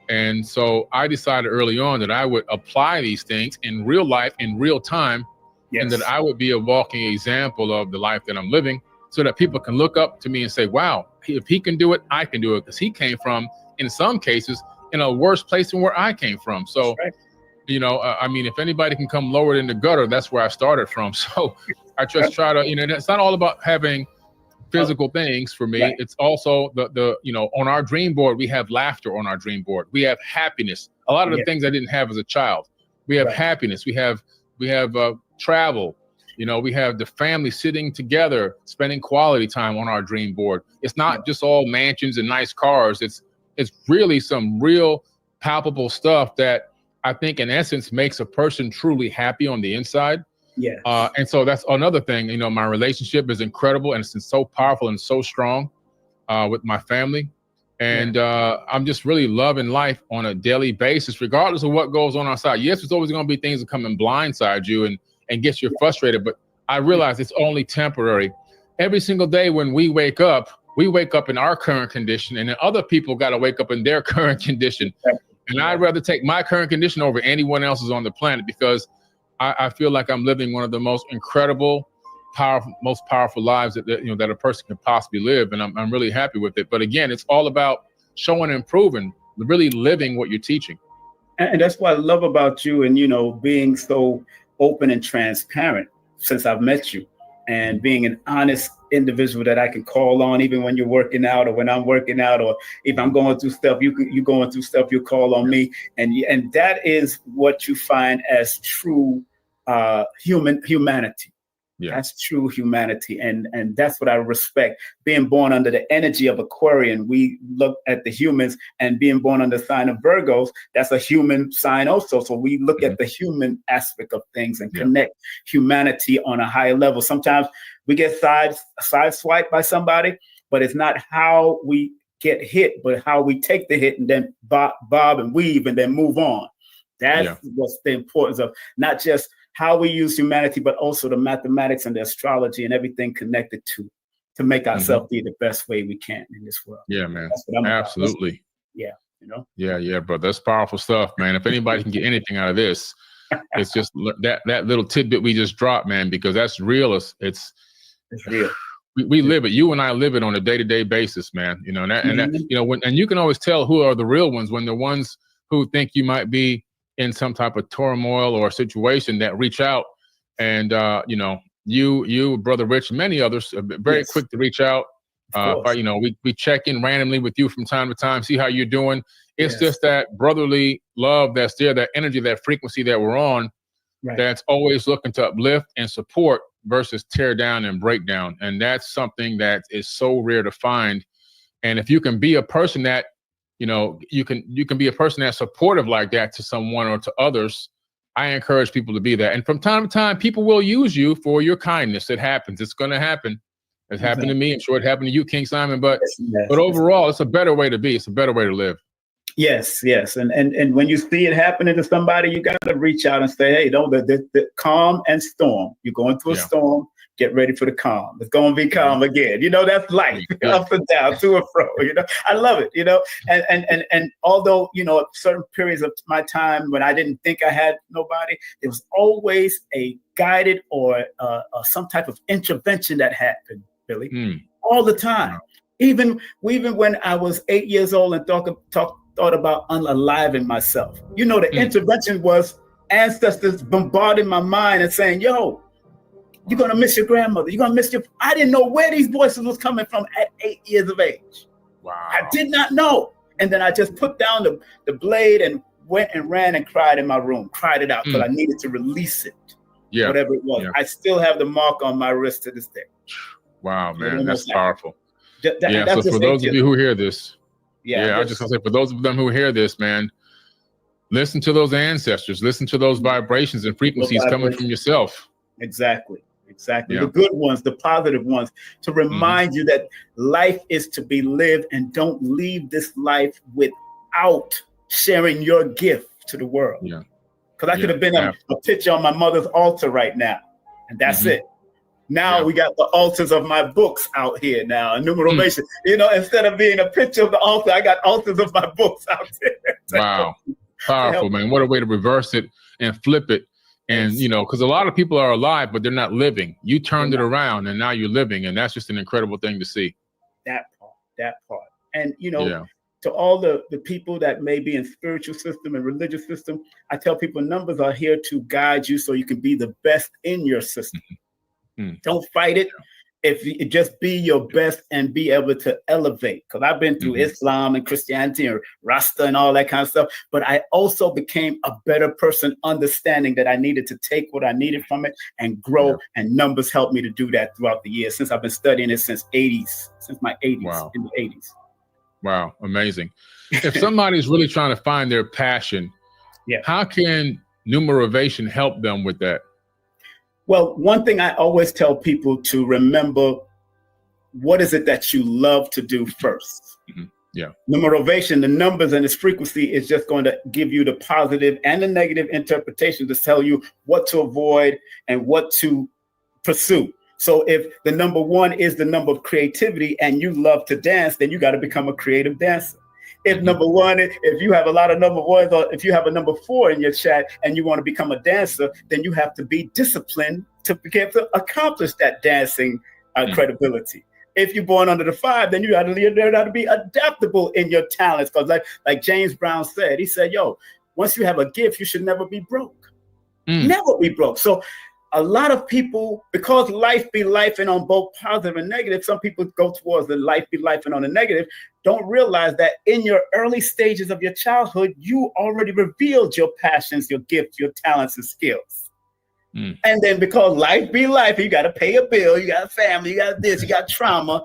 And so I decided early on that I would apply these things in real life, in real time, and that I would be a walking example of the life that I'm living, so that people can look up to me and say, wow, if he can do it, I can do it. Because he came from, in some cases, in a worse place than where I came from. So, you know, I mean, if anybody can come lower than the gutter, that's where I started from. So I just try to, you know, it's not all about having physical things for me. Right. It's also the on our dream board, we have laughter on our dream board. We have happiness. A lot of the things I didn't have as a child. We have happiness. We have travel. We have the family sitting together, spending quality time on our dream board. It's not just all mansions and nice cars. It's really some real palpable stuff that I think in essence makes a person truly happy on the inside. Yes. And so that's another thing. My relationship is incredible, and it's so powerful and so strong with my family. And I'm just really loving life on a daily basis, regardless of what goes on outside. Yes, there's always going to be things that come and blindside you and gets you frustrated, but I realize it's only temporary. Every single day when we wake up in our current condition, and then other people got to wake up in their current condition. And I'd rather take my current condition over anyone else's on the planet, because I feel like I'm living one of the most incredible, most powerful lives that a person can possibly live. And I'm really happy with it. But again, it's all about showing and proving, really living what you're teaching. And that's what I love about you, and, being so open and transparent since I've met you, and being an honest individual that I can call on, even when you're working out, or when I'm working out, or if I'm going through stuff, you going through stuff, you call on me. And that is what you find as true humanity. Yeah. That's true humanity. And that's what I respect. Being born under the energy of Aquarian, we look at the humans, and being born under the sign of Virgos, that's a human sign also. So we look at the human aspect of things and connect humanity on a higher level. Sometimes we get sideswiped by somebody, but it's not how we get hit, but how we take the hit and then bob and weave and then move on. That's what's the importance of not just how we use humanity, but also the mathematics and the astrology and everything connected to make ourselves be the best way we can in this world. Yeah, man. Absolutely. Yeah. Yeah, bro. That's powerful stuff, man. If anybody can get anything out of this, it's just that little tidbit we just dropped, man, because that's real. It's real. We live it. You and I live it on a day-to-day basis, man. And you can always tell who are the real ones when the ones who think you might be in some type of turmoil or situation that reach out, and you, Brother Rich, and many others are very quick to reach out. But we check in randomly with you from time to time, see how you're doing. It's just that brotherly love that's there, that energy, that frequency that we're on, that's always looking to uplift and support versus tear down and break down. And that's something that is so rare to find. And if you can be a person that you can be a person that's supportive like that to someone or to others, I encourage people to be that. And from time to time, people will use you for your kindness. It happens. It's going to happen. It's happened to me. I'm sure it happened to you, King Simon. But overall, it's a better way to be. It's a better way to live. Yes. And when you see it happening to somebody, you got to reach out and say, hey, the calm and storm. You're going through a storm. Get ready for the calm. It's going to be calm again. That's life, up and down, to and fro. I love it. And although certain periods of my time when I didn't think I had nobody, there was always a guided or some type of intervention that happened, Billy, all the time. Even when I was 8 years old and thought about unaliving myself. The intervention was ancestors bombarding my mind and saying, yo, you're going to miss your grandmother. You're going to miss I didn't know where these voices was coming from at 8 years of age. Wow. I did not know. And then I just put down the blade and went and ran and cried in my room, cried it out because I needed to release it. Yeah. Whatever it was. Yeah. I still have the mark on my wrist to this day. Wow, man. That's powerful. So for those of you who hear this, I was just going to say, for those of them who hear this, man, listen to those ancestors. Listen to those vibrations and frequencies coming from yourself. Exactly. The good ones, the positive ones, to remind you that life is to be lived, and don't leave this life without sharing your gift to the world. Yeah. Because I could have been a picture on my mother's altar right now, and that's it. Now we got the altars of my books out here now, numerovation. Instead of being a picture of the altar, I got altars of my books out there. Wow. Powerful, man. What a way to reverse it and flip it. And, because a lot of people are alive, but they're not living. You turned it around, and now you're living. And that's just an incredible thing to see. That part. And, to all the people that may be in spiritual system and religious system, I tell people numbers are here to guide you so you can be the best in your system. Don't fight it. if you just be your best and be able to elevate. Because I've been through Islam and Christianity and Rasta and all that kind of stuff. But I also became a better person, understanding that I needed to take what I needed from it and grow. Yeah. And numbers helped me to do that throughout the years, since I've been studying it since my 80s, in the 80s. Wow. Amazing. If somebody's really trying to find their passion, how can numerovation help them with that? Well, one thing I always tell people to remember, what is it that you love to do first? Yeah. Numerovation, the numbers and its frequency is just going to give you the positive and the negative interpretation to tell you what to avoid and what to pursue. So if the number 1 is the number of creativity and you love to dance, then you got to become a creative dancer. If number 1, if you have a lot of number 1s, or if you have a number 4 in your chat and you want to become a dancer, then you have to be disciplined to be able to accomplish that dancing credibility. If you're born under the 5, then you got to learn how to be adaptable in your talents. Because like James Brown said, he said, yo, once you have a gift, you should never be broke. Never be broke. So a lot of people, because life be life and on both positive and negative, some people go towards the life be life and on the negative, don't realize that in your early stages of your childhood, you already revealed your passions, your gifts, your talents and skills. And then because life be life, you got to pay a bill, you got a family, you got this, you got trauma.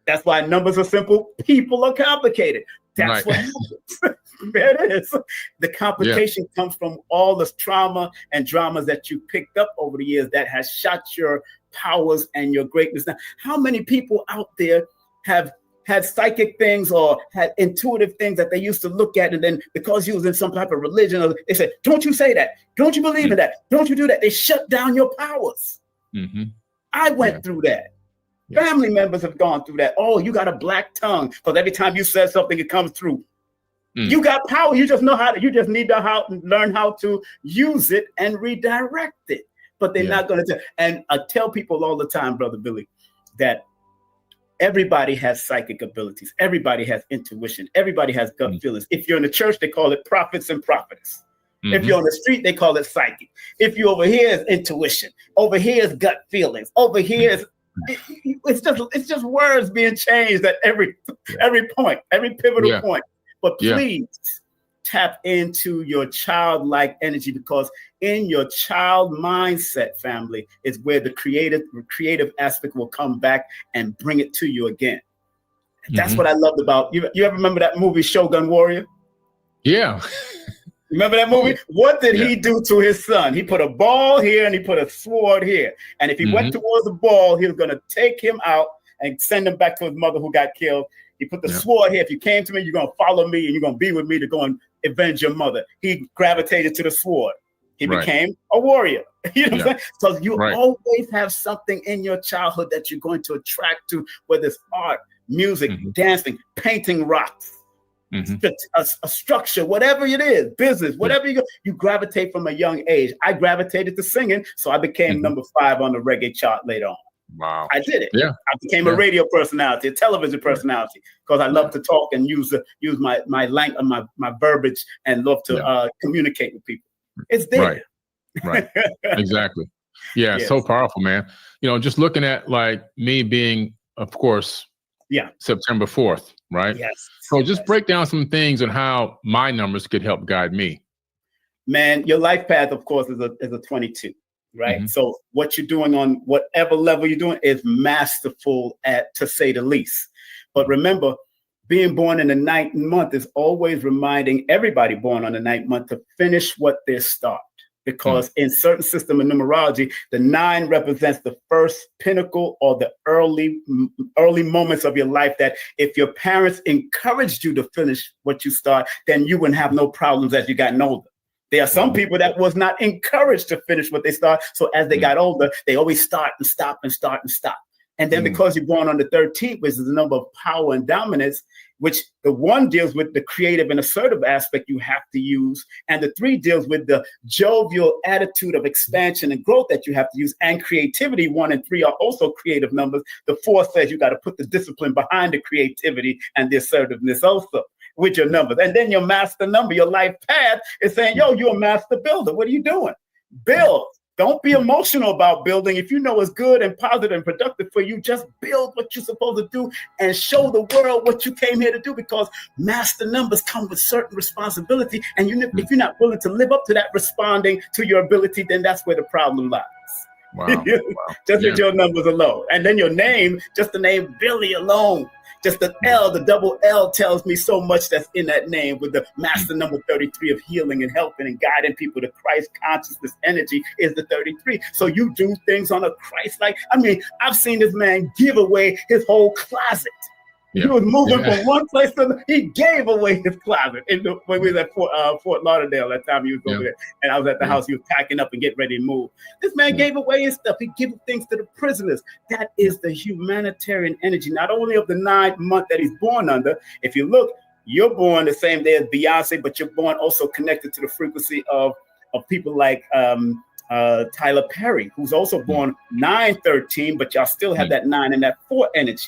That's why numbers are simple. People are complicated. That's what happens. There it is. The complication comes from all this trauma and dramas that you picked up over the years that has shot your powers and your greatness. Now, how many people out there have had psychic things or had intuitive things that they used to look at, and then because you was in some type of religion, they said, don't you say that. Don't you believe in that. Don't you do that. They shut down your powers. I went through that. Family members have gone through that. Oh, you got a black tongue, because every time you said something, it comes through. You got power. You just know how to, you just need to learn how to use it and redirect it. But they're not going to. And I tell people all the time, Brother Billy, that everybody has psychic abilities. Everybody has intuition. Everybody has gut feelings. If you're in the church, they call it prophets and prophetess. If you're on the street, they call it psychic. If you're over here, it's intuition. Over here is gut feelings. Over here is it's just words being changed at every point, every pivotal point. But please tap into your childlike energy, because in your child mindset, family, is where the creative aspect will come back and bring it to you again. That's what I loved about you. You ever remember that movie Shogun Warrior? Yeah. Remember that movie? What did he do to his son? He put a ball here and he put a sword here. And if he went towards the ball, he was going to take him out and send him back to his mother who got killed. He put the sword here. If you came to me, you're going to follow me and you're going to be with me to go and avenge your mother. He gravitated to the sword. He became a warrior. You know what I'm saying? So you always have something in your childhood that you're going to attract to, whether it's art, music, dancing, painting rocks, a structure, whatever it is, business, whatever you gravitate from a young age. I gravitated to singing, so I became number 5 on the reggae chart later on. Wow. I did it. Yeah. I became a radio personality, a television personality, because I love to talk and use my language, my verbiage, and love to communicate with people. It's there. Right. Exactly. Yeah. Yes. So powerful, man. You know, just looking at like me being, of course, September 4th, right? Yes. So just break down some things on how my numbers could help guide me. Man, your life path, of course, is a 22. Right. So what you're doing on whatever level you're doing is masterful, to say the least. But remember, being born in the 9th month is always reminding everybody born on the 9th month to finish what they start. Because in certain system of numerology, the 9 represents the first pinnacle or the early moments of your life, that if your parents encouraged you to finish what you start, then you wouldn't have no problems as you gotten older. There are some people that was not encouraged to finish what they start. So as they got older, they always start and stop and start and stop. And then because you're born on the 13th, which is the number of power and dominance, which the 1 deals with the creative and assertive aspect you have to use. And the 3 deals with the jovial attitude of expansion and growth that you have to use. And creativity, 1 and 3 are also creative numbers. The 4 says you got to put the discipline behind the creativity and the assertiveness also with your numbers. And then your master number, your life path, is saying, yo, you're a master builder. What are you doing? Build. Don't be emotional about building. If you know it's good and positive and productive for you, just build what you're supposed to do and show the world what you came here to do, because master numbers come with certain responsibility. And if you're not willing to live up to that responding to your ability, then that's where the problem lies. Wow. Just with your numbers alone. And then your name, just the name Billy alone. Just the L, the double L tells me so much that's in that name, with the master number 33 of healing and helping and guiding people to Christ consciousness energy is the 33. So you do things on a Christ-like. I mean, I've seen this man give away his whole closet. Yeah. He was moving from one place to another. He gave away his closet when we was at Fort Lauderdale that time he was over there. And I was at the house. He was packing up and getting ready to move. This man gave away his stuff. He gave things to the prisoners. That is the humanitarian energy, not only of the 9th month that he's born under. If you look, you're born the same day as Beyonce, but you're born also connected to the frequency of people like Tyler Perry, who's also born 9/13, but y'all still have that 9 and that 4 energy.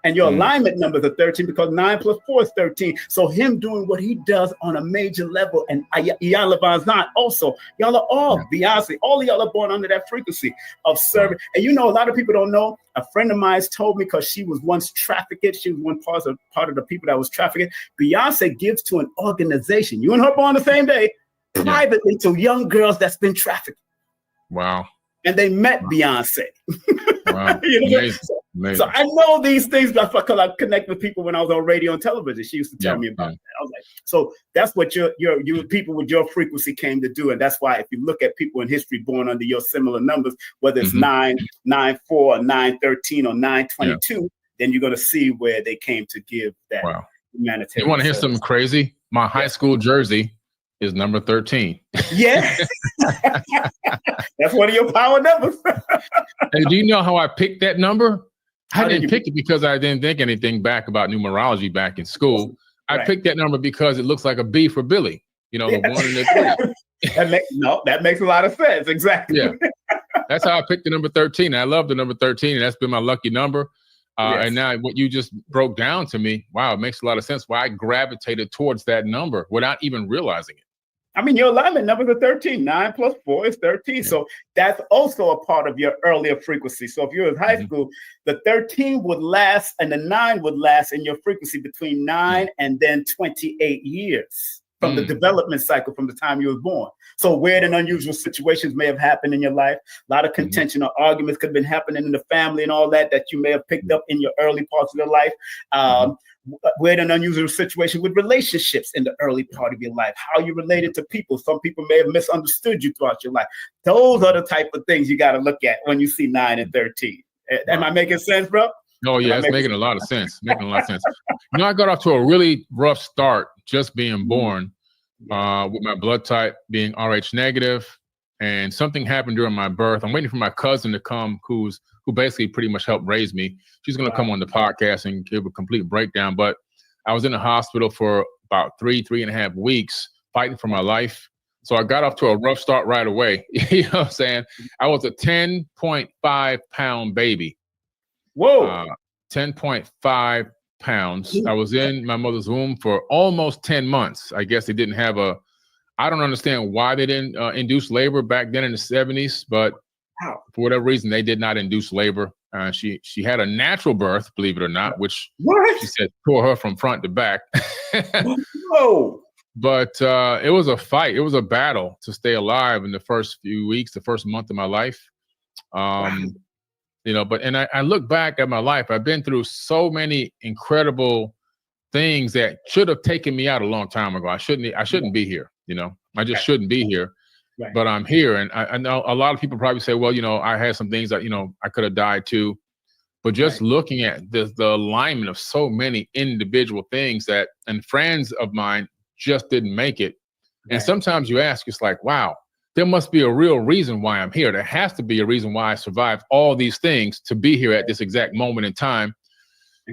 And your alignment numbers are 13 because 9 plus 4 is 13. So him doing what he does on a major level, and Ian Levin's not also. Y'all are all Beyonce. All of y'all are born under that frequency of serving. And you know, a lot of people don't know. A friend of mine told me, because she was once trafficked. She was one part of the people that was trafficked. Beyonce gives to an organization. You and her born the same day, privately to young girls that's been trafficked. Wow. And they met Beyonce. Wow. Amazing. So I know these things because I connect with people when I was on radio and television. She used to tell me about that. I was like, so that's what your people with your frequency came to do. And that's why if you look at people in history born under your similar numbers, whether it's 9, 9, 4, 9, 13, or 9, 22, then you're going to see where they came to give that humanitarian. You want to hear something crazy? My high school jersey is number 13. Yeah. That's one of your power numbers. And do you know how I picked that number? I didn't pick it because I didn't think anything back about numerology back in school. I picked that number because it looks like a B for Billy. You know, the 1 and the 3. That makes a lot of sense. Exactly. Yeah. That's how I picked the number 13. I love the number 13, and that's been my lucky number. And now what you just broke down to me, wow, it makes a lot of sense why I gravitated towards that number without even realizing it. I mean, your alignment numbers are 13. 9 plus 4 is 13. Yeah. So that's also a part of your earlier frequency. So if you're in high school, the 13 would last and the 9 would last in your frequency between 9 and then 28 years from the development cycle from the time you were born. So weird and unusual situations may have happened in your life. A lot of contention or arguments could have been happening in the family and all that you may have picked up in your early parts of your life. Weird and unusual situation with relationships in the early part of your life, how you related to people. Some people may have misunderstood you throughout your life. Those are the type of things you got to look at when you see 9 and 13. Am I making sense, bro? Oh, yeah, it's making a lot of sense. You know, I got off to a really rough start just being born with my blood type being Rh negative. And something happened during my birth. I'm waiting for my cousin to come, who basically pretty much helped raise me. She's going to come on the podcast and give a complete breakdown. But I was in the hospital for about 3.5 weeks fighting for my life. So I got off to a rough start right away. You know what I'm saying? I was a 10.5 pound baby. Whoa. 10.5 pounds. I was in my mother's womb for almost 10 months. I guess they didn't have I don't understand why they didn't induce labor back then in the 70s, but for whatever reason, they did not induce labor. She had a natural birth, believe it or not, which she said tore her from front to back. Whoa. But it was a fight. It was a battle to stay alive in the first few weeks, the first month of my life. You know, and I look back at my life. I've been through so many incredible things that should have taken me out a long time ago. I shouldn't be here. You know, I just shouldn't be here, but I'm here. And I know a lot of people probably say, well, you know, I had some things that, you know, I could have died too. But just looking at the alignment of so many individual things and friends of mine just didn't make it. And sometimes you ask, it's like, wow, there must be a real reason why I'm here. There has to be a reason why I survived all these things to be here at this exact moment in time.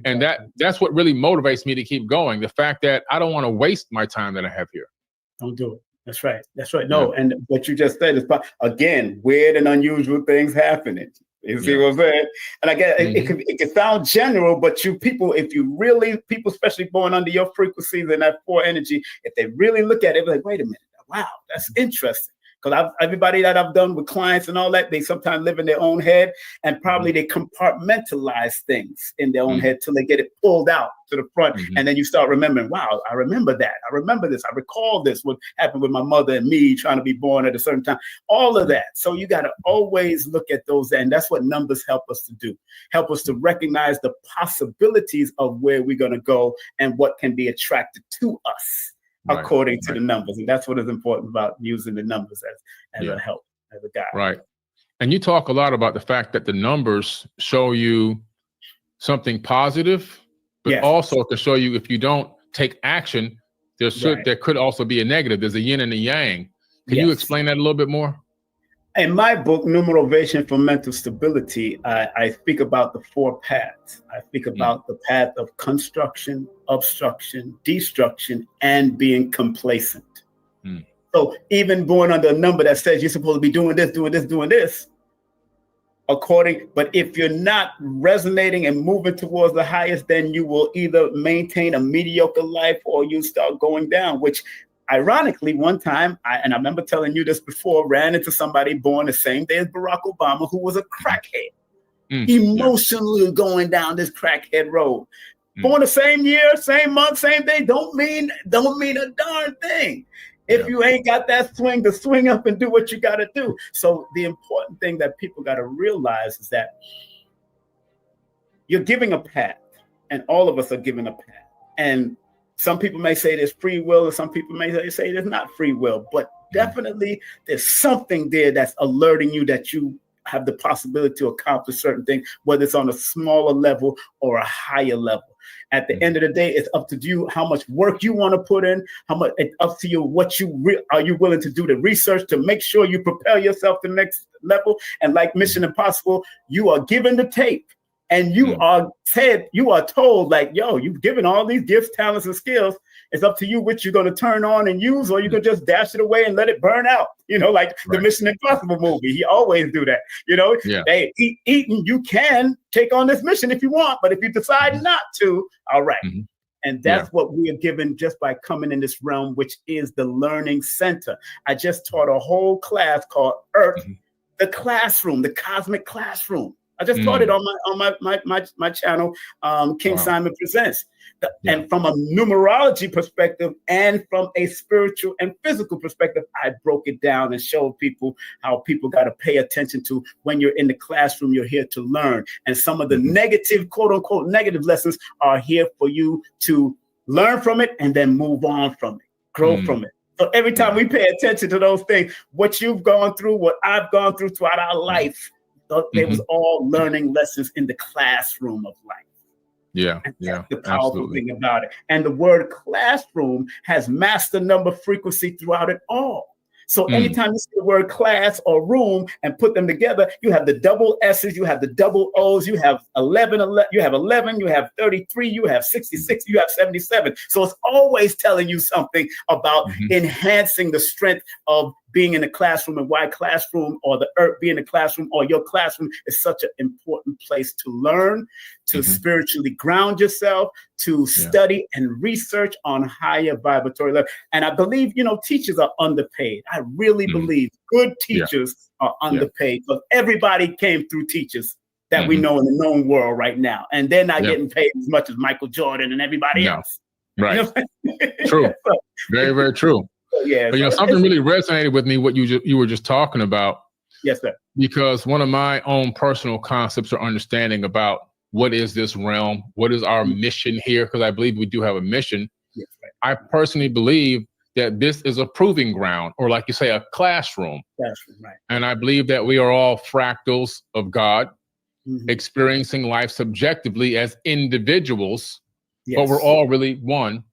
And that's what really motivates me to keep going. The fact that I don't want to waste my time that I have here. Don't do it. That's right. No, and what you just said is, again, weird and unusual things happening. You see what I'm saying? And I guess it can sound general, but people, especially born under your frequencies and that 4 energy, if they really look at it, they're like, wait a minute, wow, that's interesting. Because everybody that I've done with clients and all that, they sometimes live in their own head, and probably they compartmentalize things in their own head till they get it pulled out to the front. And then you start remembering, wow, I remember that. I remember this. I recall this, what happened with my mother and me trying to be born at a certain time, all of that. So you got to always look at those. And that's what numbers help us to do, help us to recognize the possibilities of where we're going to go and what can be attracted to us. According to the numbers. And that's what is important about using the numbers as a help, as a guide. Right. And you talk a lot about the fact that the numbers show you something positive, but also to show you if you don't take action, there could also be a negative. There's a yin and a yang. Can you explain that a little bit more? In my book, Numerovation for Mental Stability, I speak about the 4 paths. I speak about the path of construction, obstruction, destruction, and being complacent. So even going under a number that says you're supposed to be doing this, doing this, but if you're not resonating and moving towards the highest, then you will either maintain a mediocre life or you start going down, which ironically, one time, I remember telling you this before, ran into somebody born the same day as Barack Obama who was a crackhead, emotionally going down this crackhead road. Born the same year, same month, same day, don't mean a darn thing. If you ain't got that swing to swing up and do what you got to do. So the important thing that people got to realize is that you're giving a path, and all of us are given a path. And some people may say there's free will, and some people may say there's not free will, but definitely there's something there that's alerting you that you have the possibility to accomplish certain things, whether it's on a smaller level or a higher level. At the end of the day, it's up to you how much work you want to put in, how much it's up to you what are you willing to do the research to make sure you prepare yourself to the next level. And like Mission Impossible, you are given the tape. And you are told, like, yo, you've given all these gifts, talents, and skills. It's up to you which you're going to turn on and use, or you can just dash it away and let it burn out. Like the Mission Impossible movie. He always do that. Hey, Eaton, you can take on this mission if you want, but if you decide not to, all right. And that's what we are given just by coming in this realm, which is the learning center. I just taught a whole class called Earth, the classroom, the cosmic classroom. I just taught it on my channel, King Simon Presents. And from a numerology perspective and from a spiritual and physical perspective, I broke it down and showed people how people got to pay attention to when you're in the classroom, you're here to learn. And some of the negative, quote unquote, negative lessons are here for you to learn from it and then move on from it, grow from it. So every time we pay attention to those things, what you've gone through, what I've gone through throughout our life, they was all learning lessons in the classroom of life. And that's the powerful thing about it. And the word classroom has master number frequency throughout it all. So anytime you see the word class or room and put them together, you have the double S's, you have the double O's, you have 11, you have 11, you have 33, you have 66, you have 77. So it's always telling you something about enhancing the strength of being in the classroom, and why classroom or the earth being the classroom or your classroom is such an important place to learn, to spiritually ground yourself, to study and research on higher vibratory level. And I believe, teachers are underpaid. I really believe good teachers are underpaid, because everybody came through teachers that we know in the known world right now. And they're not getting paid as much as Michael Jordan and everybody else. Right. True. Very, very true. But something really resonated with me, what you were just talking about. Yes, sir. Because one of my own personal concepts or understanding about what is this realm, what is our mission here, because I believe we do have a mission. Yes, right. I personally believe that this is a proving ground, or like you say, a classroom. Right. And I believe that we are all fractals of God, experiencing life subjectively as individuals, but we're all really one.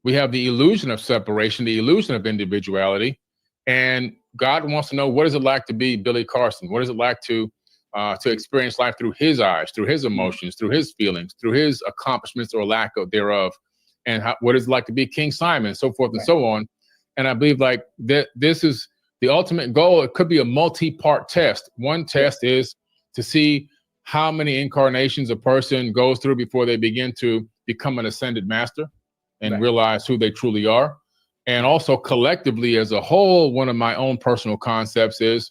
We have the illusion of separation, the illusion of individuality, and God wants to know, what is it like to be Billy Carson? What is it like to experience life through his eyes, through his emotions, through his feelings, through his accomplishments or lack of thereof, and what is it like to be King Simon, so forth and so on. And I believe like that this is the ultimate goal. It could be a multi-part test. One test is to see how many incarnations a person goes through before they begin to become an ascended master and realize who they truly are. And also collectively as a whole, one of my own personal concepts is,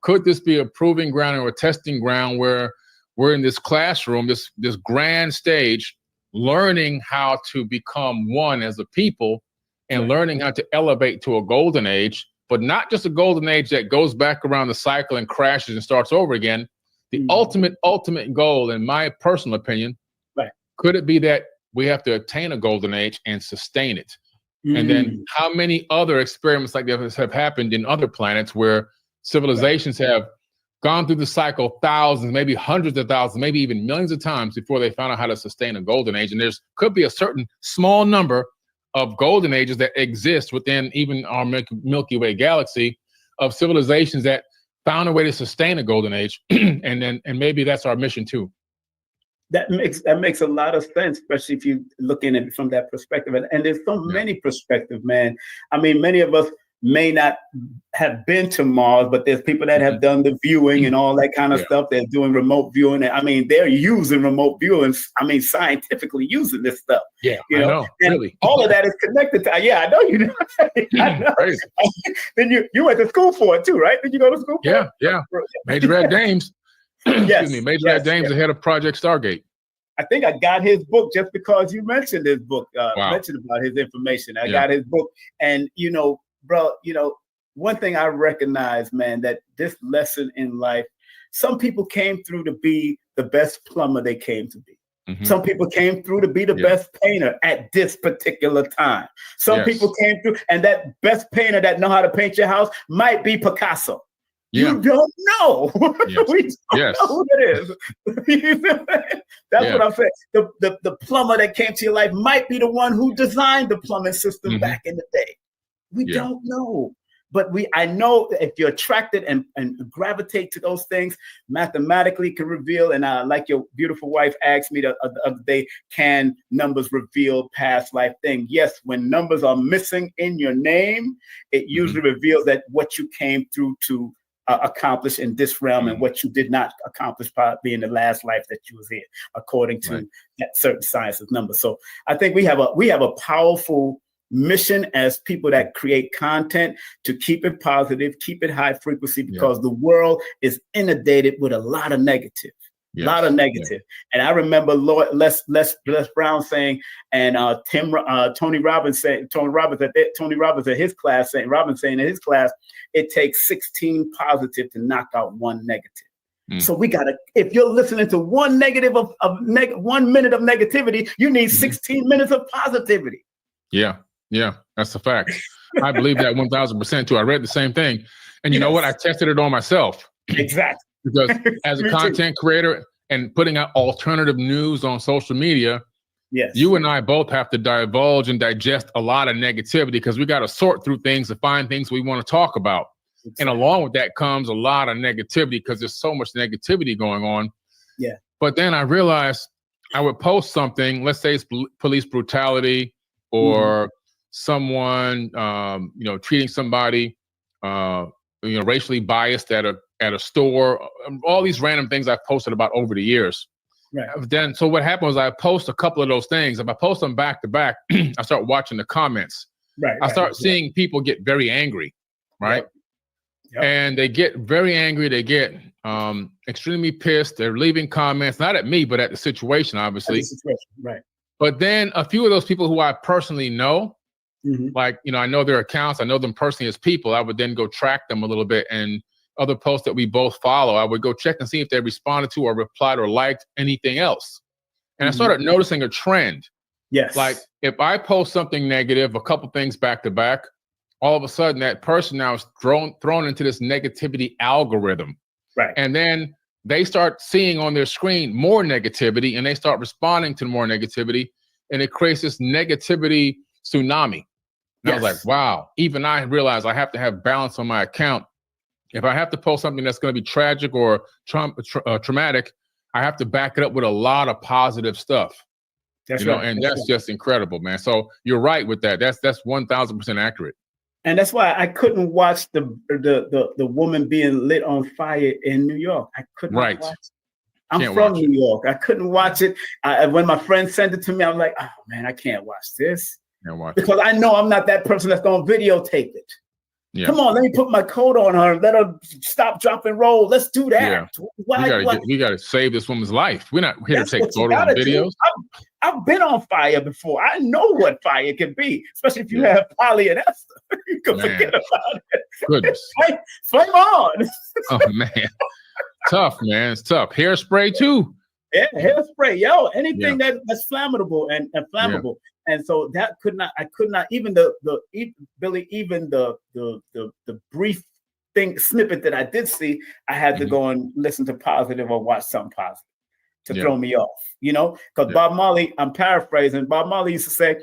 could this be a proving ground or a testing ground where we're in this classroom, this grand stage, learning how to become one as a people and learning how to elevate to a golden age, but not just a golden age that goes back around the cycle and crashes and starts over again. The ultimate goal, in my personal opinion, could it be that we have to attain a golden age and sustain it? And then how many other experiments like this have happened in other planets where civilizations have gone through the cycle thousands, maybe hundreds of thousands, maybe even millions of times before they found out how to sustain a golden age. And there's could be a certain small number of golden ages that exist within even our Milky Way galaxy of civilizations that found a way to sustain a golden age. and maybe that's our mission too. That makes a lot of sense, especially if you look at it from that perspective. And there's so many perspectives, man. I mean, many of us may not have been to Mars, but there's people that have done the viewing and all that kind of stuff. They're doing remote viewing. I mean, they're using remote viewing. I mean, scientifically using this stuff. Yeah, you know, and really. all of that is connected to. Yeah, I know you know. I know. Then you went to school for it too, right? Did you go to school? Yeah. Major Ed Dames. Excuse me, Major Ed Dames, the head of Project Stargate. I think I got his book just because you mentioned his book, mentioned about his information. I got his book. And, you know, bro, you know, one thing I recognize, man, that this lesson in life, some people came through to be the best plumber they came to be. Some people came through to be the best painter at this particular time. Some people came through, and that best painter that know how to paint your house might be Picasso. You don't know. We don't know who it is. That's what I'm saying. The plumber that came to your life might be the one who designed the plumbing system back in the day. We don't know. But I know that if you're attracted and gravitate to those things, mathematically can reveal. And like your beautiful wife asked me the other day, can numbers reveal past life thing? Yes, when numbers are missing in your name, it usually reveals that what you came through to accomplish in this realm and what you did not accomplish probably in the last life that you was here, according to that certain science of numbers. So I think we have a powerful mission as people that create content to keep it positive, keep it high frequency, because the world is inundated with a lot of negative. A lot of negative. And I remember Les Brown saying, and Tony Robbins at his class saying, in his class, it takes 16 positive to knock out one negative. So we gotta, if you're listening to one negative of 1 minute of negativity, you need 16 minutes of positivity. Yeah, that's a fact. I believe that 1000% too. I read the same thing. And you know what? I tested it on myself. Exactly. Because as a content creator and putting out alternative news on social media, you and I both have to divulge and digest a lot of negativity because we got to sort through things to find things we want to talk about. And along with that comes a lot of negativity because there's so much negativity going on. Yeah. But then I realized I would post something, let's say it's police brutality or someone, treating somebody, racially biased at a store, all these random things I've posted about over the years. Right. Then, so what happened was I post a couple of those things. If I post them back to back, I start watching the comments. I start seeing people get very angry, right? Yep. And they get very angry. They get extremely pissed. They're leaving comments, not at me, but at the situation, obviously. Right. But then a few of those people who I personally know, like, I know their accounts, I know them personally as people, I would then go track them a little bit, and other posts that we both follow, I would go check and see if they responded to or replied or liked anything else. And I started noticing a trend. Yes. Like if I post something negative, a couple things back to back, all of a sudden that person now is thrown into this negativity algorithm. Right. And then they start seeing on their screen more negativity and they start responding to more negativity, and it creates this negativity tsunami. And I was like, wow, even I realize I have to have balance on my account. If I have to post something that's going to be tragic or traumatic, I have to back it up with a lot of positive stuff. That's just incredible, man. So you're right with that. That's 1000% accurate. And that's why I couldn't watch the woman being lit on fire in New York. I couldn't watch it. I'm from New York. I couldn't watch it. When my friend sent it to me, I'm like, oh man, I can't watch this. because I know I'm not that person that's going to videotape it. Yeah. Come on, let me put my coat on her and let her stop, drop, and roll. Let's do that. Yeah. We got to save this woman's life. We're not here to take photos and videos. I've been on fire before. I know what fire can be, especially if you have Polly and Esther. You can forget about it. Goodness. Flame on. Oh, man. Tough, man. It's tough. Hairspray, too. Yeah, hairspray. Yo, anything that's flammable and flammable. And so that I could not even Billy, even the brief snippet that I did see, I had to go and listen to positive or watch something positive to throw me off, because Bob Marley, I'm paraphrasing, Bob Marley used to say,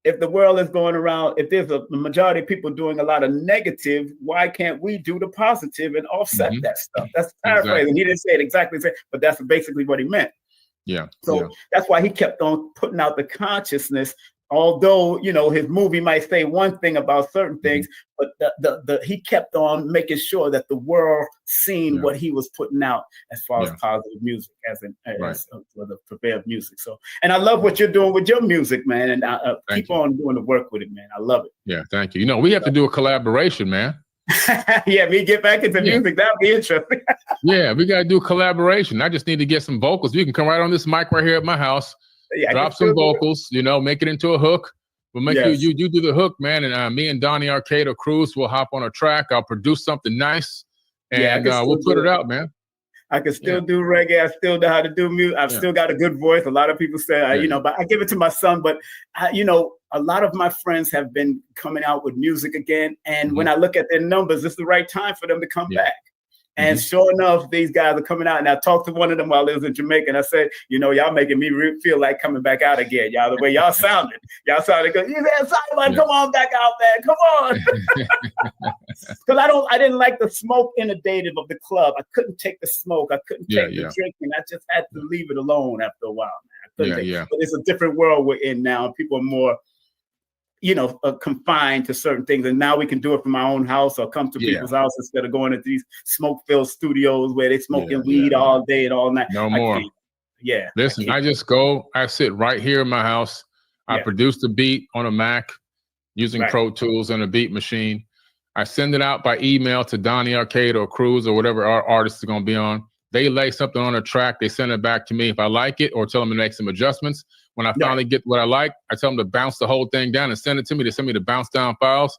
if the world is going around, if there's a majority of people doing a lot of negative, why can't we do the positive and offset that stuff? That's paraphrasing. Exactly. He didn't say it exactly, but that's basically what he meant. Yeah. So that's why he kept on putting out the consciousness, although, his movie might say one thing about certain things, but he kept on making sure that the world seen what he was putting out as far as positive music, as the prepared music. So, and I love what you're doing with your music, man. And keep on doing the work with it, man. I love it. Yeah, thank you. We have to do a collaboration, man. We get back into music. That'd be interesting. We got to do a collaboration. I just need to get some vocals. You can come right on this mic right here at my house. Drop some vocals, make it into a hook. We'll make you do the hook, man. And me and Donnie Arcade or Cruz will hop on a track. I'll produce something nice, and we'll put it out, man. I can still do reggae. I still know how to do music. I've still got a good voice. A lot of people say, but I give it to my son. But a lot of my friends have been coming out with music again. And when I look at their numbers, it's the right time for them to come back. And sure enough, these guys are coming out. And I talked to one of them while I was in Jamaica. And I said, y'all making me feel like coming back out again. Y'all, the way y'all sounded. Y'all sounded good. You said, Simon, come on back out, man. Come on. Because I didn't like the smoke inundative of the club. I couldn't take the smoke. I couldn't take the drinking. I just had to leave it alone after a while, man. But it's a different world we're in now. People are more confined to certain things, and now we can do it from our own house or come to people's house instead of going to these smoke-filled studios where they smoking weed all day and all night. No more. Listen, I sit right here in my house. I produce the beat on a Mac using Pro Tools and a beat machine. I send it out by email to Donnie Arcade or Cruz or whatever our artists are going to be on. They lay something on a track. They send it back to me if I like it or tell them to make some adjustments. When I finally get what I like, I tell them to bounce the whole thing down and send it to me. They send me the bounce down files.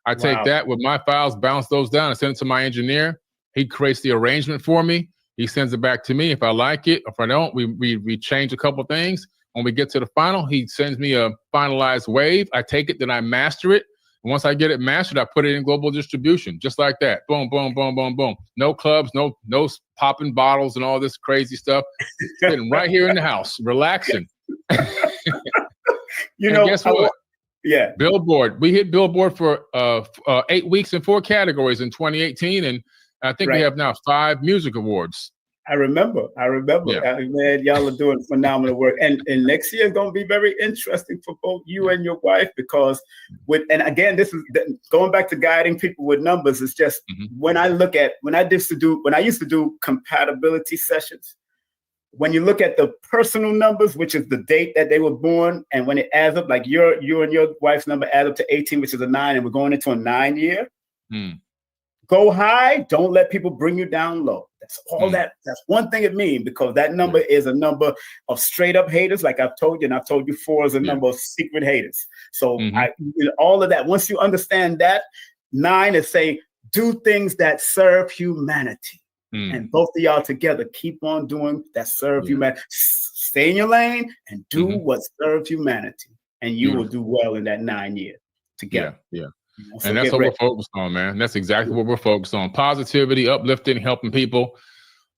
I take that with my files, bounce those down and send it to my engineer. He creates the arrangement for me. He sends it back to me. If I like it, if I don't, we change a couple things. When we get to the final, he sends me a finalized wave. I take it, then I master it. And once I get it mastered, I put it in global distribution, just like that. Boom, boom, boom, boom, boom. No clubs, no popping bottles and all this crazy stuff. Sitting right here in the house, relaxing. Guess what? Billboard. We hit Billboard for 8 weeks in 4 categories in 2018, and I think we have now 5 music awards. I remember. Man, y'all are doing phenomenal work, and next year is going to be very interesting for both you and your wife because and again, this is going back to guiding people with numbers. It's just when I used to do compatibility sessions. When you look at the personal numbers, which is the date that they were born, and when it adds up, like you and your wife's number add up to 18, which is a 9, and we're going into a 9 year. Go high. Don't let people bring you down low. That's all that's one thing it means, because that number is a number of straight up haters. Like I've told you, and I've told you 4 is a number of secret haters. So all of that, once you understand that, 9 is saying, do things that serve humanity. And both of y'all together keep on doing that serve humanity. Stay in your lane and do what serves humanity. And you will do well in that 9 year together. So and that's what we're focused on, man. That's exactly what we're focused on. Positivity, uplifting, helping people.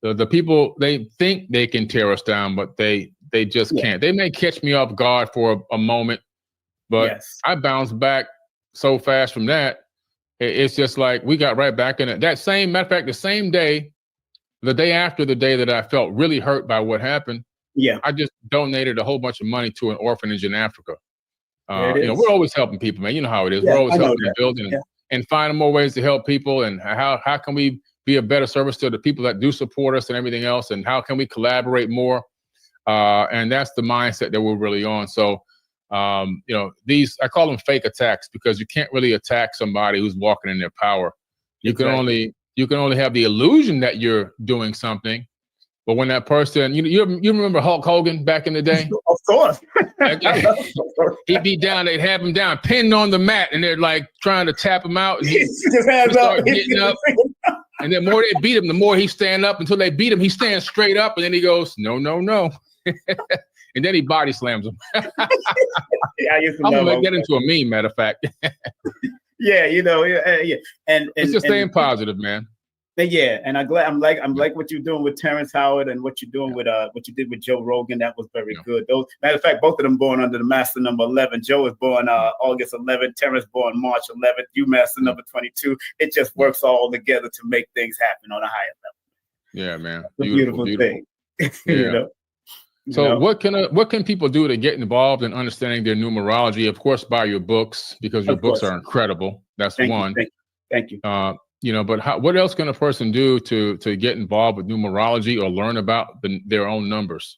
The people, they think they can tear us down, but they just can't. They may catch me off guard for a moment, but I bounce back so fast from that. It's just like we got right back in it. That same, matter of fact, the same day, the day after the day that I felt really hurt by what happened, I just donated a whole bunch of money to an orphanage in Africa. We're always helping people, man. You know how it is. We're always helping and building and finding more ways to help people. And how can we be a better service to the people that do support us and everything else? And how can we collaborate more? And that's the mindset that we're really on. So I call them fake attacks because you can't really attack somebody who's walking in their power. You can only have the illusion that you're doing something. But when that person, you remember Hulk Hogan back in the day? Of course. He'd be down, they'd have him down, pinned on the mat, and they're like trying to tap him out. And he'd start getting up. And the more they beat him, the more he stand up until they beat him. He stands straight up, and then he goes, no. And then he body slams him. I'm gonna make that into a meme, matter of fact. Yeah. And it's just staying positive, man. Yeah, and I'm like what you're doing with Terrence Howard and what you're doing with what you did with Joe Rogan. That was very good. Those, matter of fact, both of them born under the master number 11. Joe was born August 11th. Terrence born March 11th. You master number 22. It just works all together to make things happen on a higher level. Yeah, man. Beautiful thing. Yeah. So what can people do to get involved in understanding their numerology? Of course, buy your books because your books are incredible. That's one. Thank you. But what else can a person do to get involved with numerology or learn about their own numbers?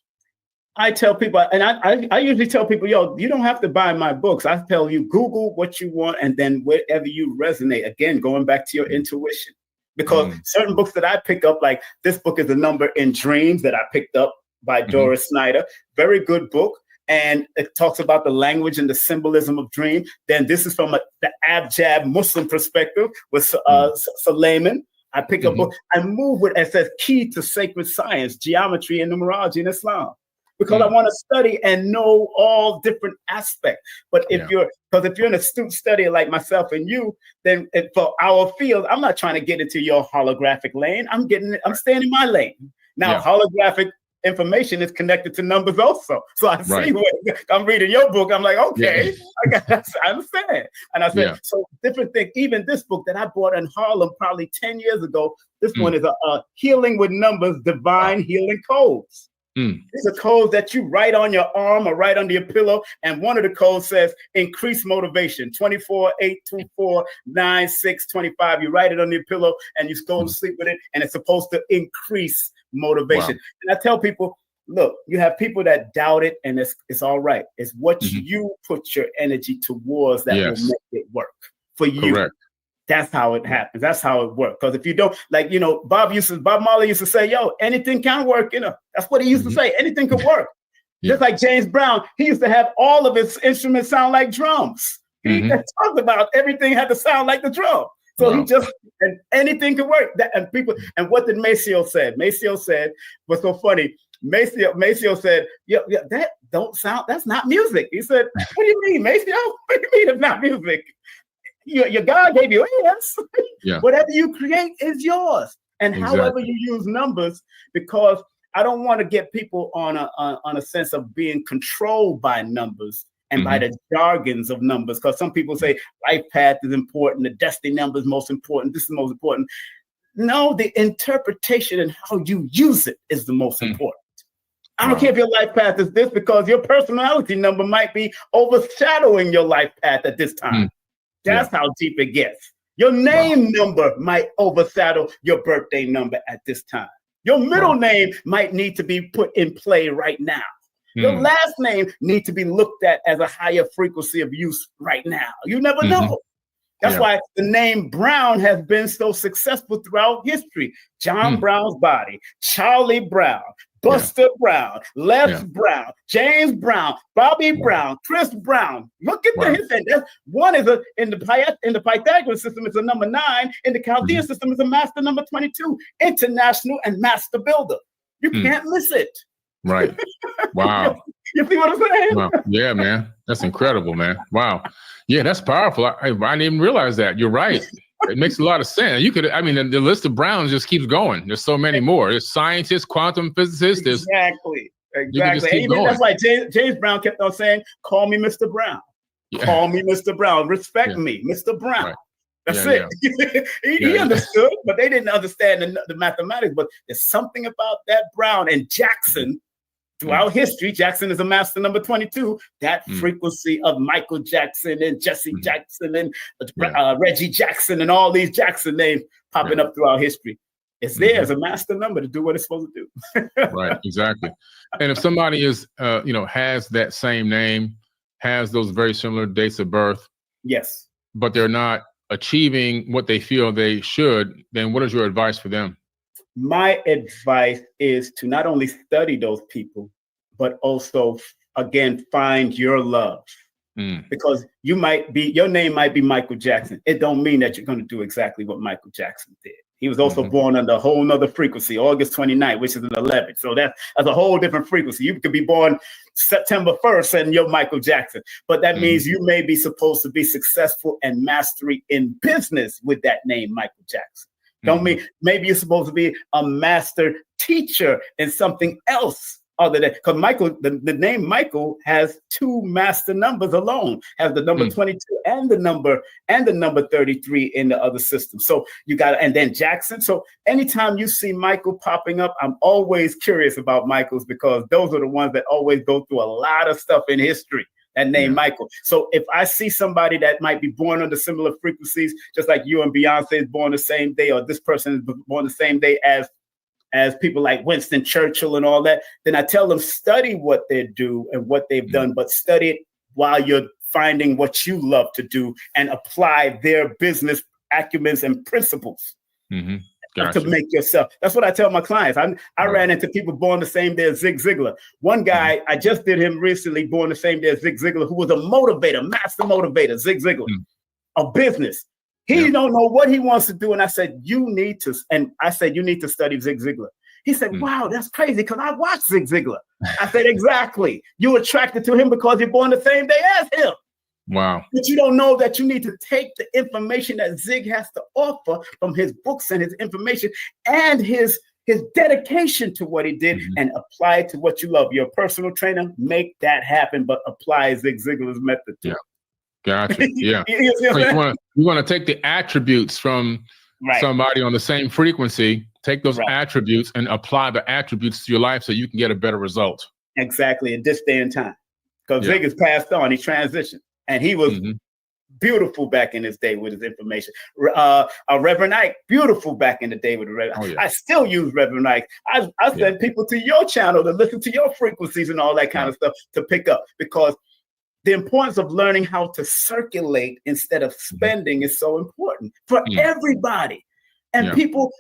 I tell people, and I usually tell people, you don't have to buy my books. I tell you, Google what you want, and then wherever you resonate. Again, going back to your intuition, because certain books that I pick up, like this book is A Number in Dreams that I picked up by Doris Snyder. Very good book. And it talks about the language and the symbolism of dream. Then this is from the Abjad Muslim perspective with Suleiman. I pick up book. I move with it says key to sacred science, geometry, and numerology in Islam, because I want to study and know all different aspects. But if you're an astute studier like myself and you, then for our field, I'm not trying to get into your holographic lane. I'm staying in my lane. Now, holographic information is connected to numbers also. So I see when I'm reading your book, I'm like, okay, I understand. And I said, so different things, even this book that I bought in Harlem probably 10 years ago, this one is a Healing with Numbers, Divine Healing Codes. These are codes that you write on your arm or write under your pillow. And one of the codes says increase motivation, 24-824-9625. You write it on your pillow and you go to sleep with it. And it's supposed to increase motivation. And I tell people, look, you have people that doubt it, and it's all right. It's what you put your energy towards that will make it work for you. Correct. That's how it happens. That's how it works. Because if you don't, Bob Marley used to say, anything can work. That's what he used to say. Anything can work. Just like James Brown, he used to have all of his instruments sound like drums. He talked about everything had to sound like the drum. So and anything can work. And what did Maceo said? Maceo said, what's so funny? Maceo said, that don't sound, that's not music. He said, what do you mean, Maceo? What do you mean it's not music? Your God gave you ears. Whatever you create is yours. And however you use numbers, because I don't want to get people on a sense of being controlled by numbers and by the jargons of numbers. Because some people say life path is important, the destiny number is most important, this is most important. No, the interpretation and how you use it is the most important. I don't care if your life path is this, because your personality number might be overshadowing your life path at this time. That's how deep it gets. Your name number might overshadow your birthday number at this time. Your middle name might need to be put in play right now. Your last name needs to be looked at as a higher frequency of use right now. You never know. That's why the name Brown has been so successful throughout history. John Brown's body, Charlie Brown, Buster Brown, Les Brown, James Brown, Bobby Brown, Chris Brown. Look at the history. One is in the Pythagorean system, it's a number 9. In the Chaldean system, it's a master number 22. International and master builder. You can't miss it. Right. Wow. You see what I'm saying? Wow. Yeah, man. That's incredible, man. Wow. Yeah, that's powerful. I didn't even realize that. You're right. It makes a lot of sense. The list of Browns just keeps going. There's so many more. There's scientists, quantum physicists. Exactly. That's why James Brown kept on saying, call me Mr. Brown. Call me Mr. Brown. Respect me, Mr. Brown. Right. That's it. He understood, but they didn't understand the mathematics. But there's something about that Brown and Jackson. Throughout history, Jackson is a master number 22. That frequency of Michael Jackson and Jesse Jackson and Reggie Jackson and all these Jackson names popping up throughout history. It's there as a master number to do what it's supposed to do. Right, exactly. And if somebody is, has that same name, has those very similar dates of birth, Yes. but they're not achieving what they feel they should, then what is your advice for them? My advice is to not only study those people, but also, again, find your love. Because your name might be Michael Jackson. It don't mean that you're going to do exactly what Michael Jackson did. He was also born under a whole nother frequency, August 29th, which is an 11th. So that's a whole different frequency. You could be born September 1st and you're Michael Jackson. But that means you may be supposed to be successful and mastery in business with that name, Michael Jackson. Don't mean maybe you're supposed to be a master teacher in something else other than, because Michael, the name Michael has two master numbers alone, has the number 22 and the number 33 in the other system. So you got, and then Jackson. So anytime you see Michael popping up, I'm always curious about Michaels, because those are the ones that always go through a lot of stuff in history. That name Michael. So if I see somebody that might be born under similar frequencies, just like you and Beyonce is born the same day, or this person is born the same day as people like Winston Churchill and all that, then I tell them, study what they do and what they've done, but study it while you're finding what you love to do and apply their business acumens and principles to make yourself. That's what I tell my clients. I ran into people born the same day as Zig Ziglar. One guy, I just did him recently, born the same day as Zig Ziglar, who was a motivator, master motivator, Zig Ziglar, a business. He don't know what he wants to do. And I said, you need to study Zig Ziglar. He said, wow, that's crazy, because I watched Zig Ziglar. I said, exactly. You attracted to him because you're born the same day as him. Wow. But you don't know that you need to take the information that Zig has to offer from his books and his information and his dedication to what he did and apply it to what you love. You're a personal trainer, make that happen, but apply Zig Ziglar's method to it. Gotcha. Yeah. So you want to take the attributes from somebody on the same frequency, take those attributes and apply the attributes to your life so you can get a better result. Exactly. In this day and time. Because Zig has passed on. He transitioned. And he was beautiful back in his day with his information. Reverend Ike, beautiful back in the day with the Reverend. I still use Reverend Ike. I send people to your channel to listen to your frequencies and all that kind of stuff to pick up, because the importance of learning how to circulate instead of spending is so important for everybody. And people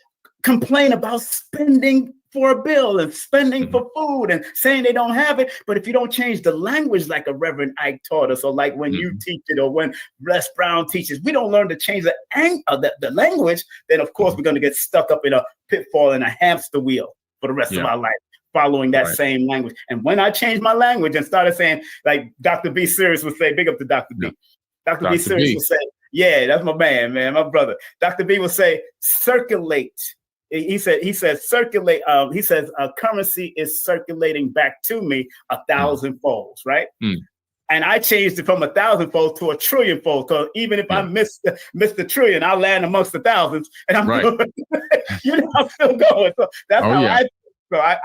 complain about spending for a bill and spending for food and saying they don't have it. But if you don't change the language like a Reverend Ike taught us, or like when you teach it, or when Les Brown teaches, we don't learn to change the language, then of course we're going to get stuck up in a pitfall and a hamster wheel for the rest of our life, following that same language. And when I changed my language and started saying, like Dr. B. Sirius would say, big up to Dr. B. Dr. B. Sirius would say, yeah, that's my man, my brother. Dr. B would say, circulate. He said, circulate. He says, currency is circulating back to me 1,000 folds, right? And I changed it from 1,000 folds to 1 trillion folds. Because even if I miss the trillion, I'll land amongst the thousands, and I'm I'm still going. So that's how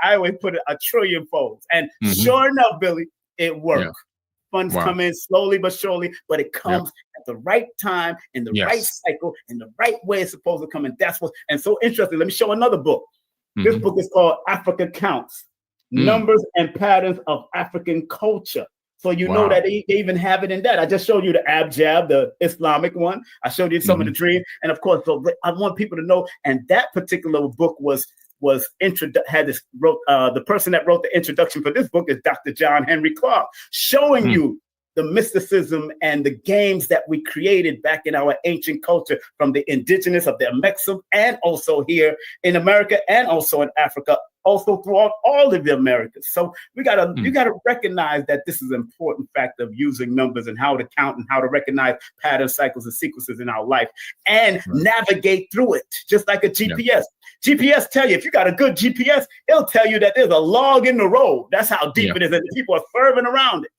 I always put it 1 trillion folds. And sure enough, Billy, it worked. Funds come in slowly but surely, but it comes at the right time, in the right cycle, in the right way it's supposed to come. And that's and so interesting. Let me show another book. This book is called Africa Counts, Numbers and Patterns of African Culture. So you know that they even have it in that. I just showed you the Abjad, the Islamic one. I showed you some of the dreams. And of course, so I want people to know, and that particular book the person that wrote the introduction for this book is Dr. John Henry Clark, showing you the mysticism and the games that we created back in our ancient culture, from the indigenous of the Amexem, and also here in America, and also in Africa, also throughout all of the Americas. So you gotta recognize that this is an important fact of using numbers and how to count and how to recognize patterns, cycles, and sequences in our life, and navigate through it, just like a GPS. GPS tell you, if you got a good GPS, it'll tell you that there's a log in the road. That's how deep it is, and people are swerving around it.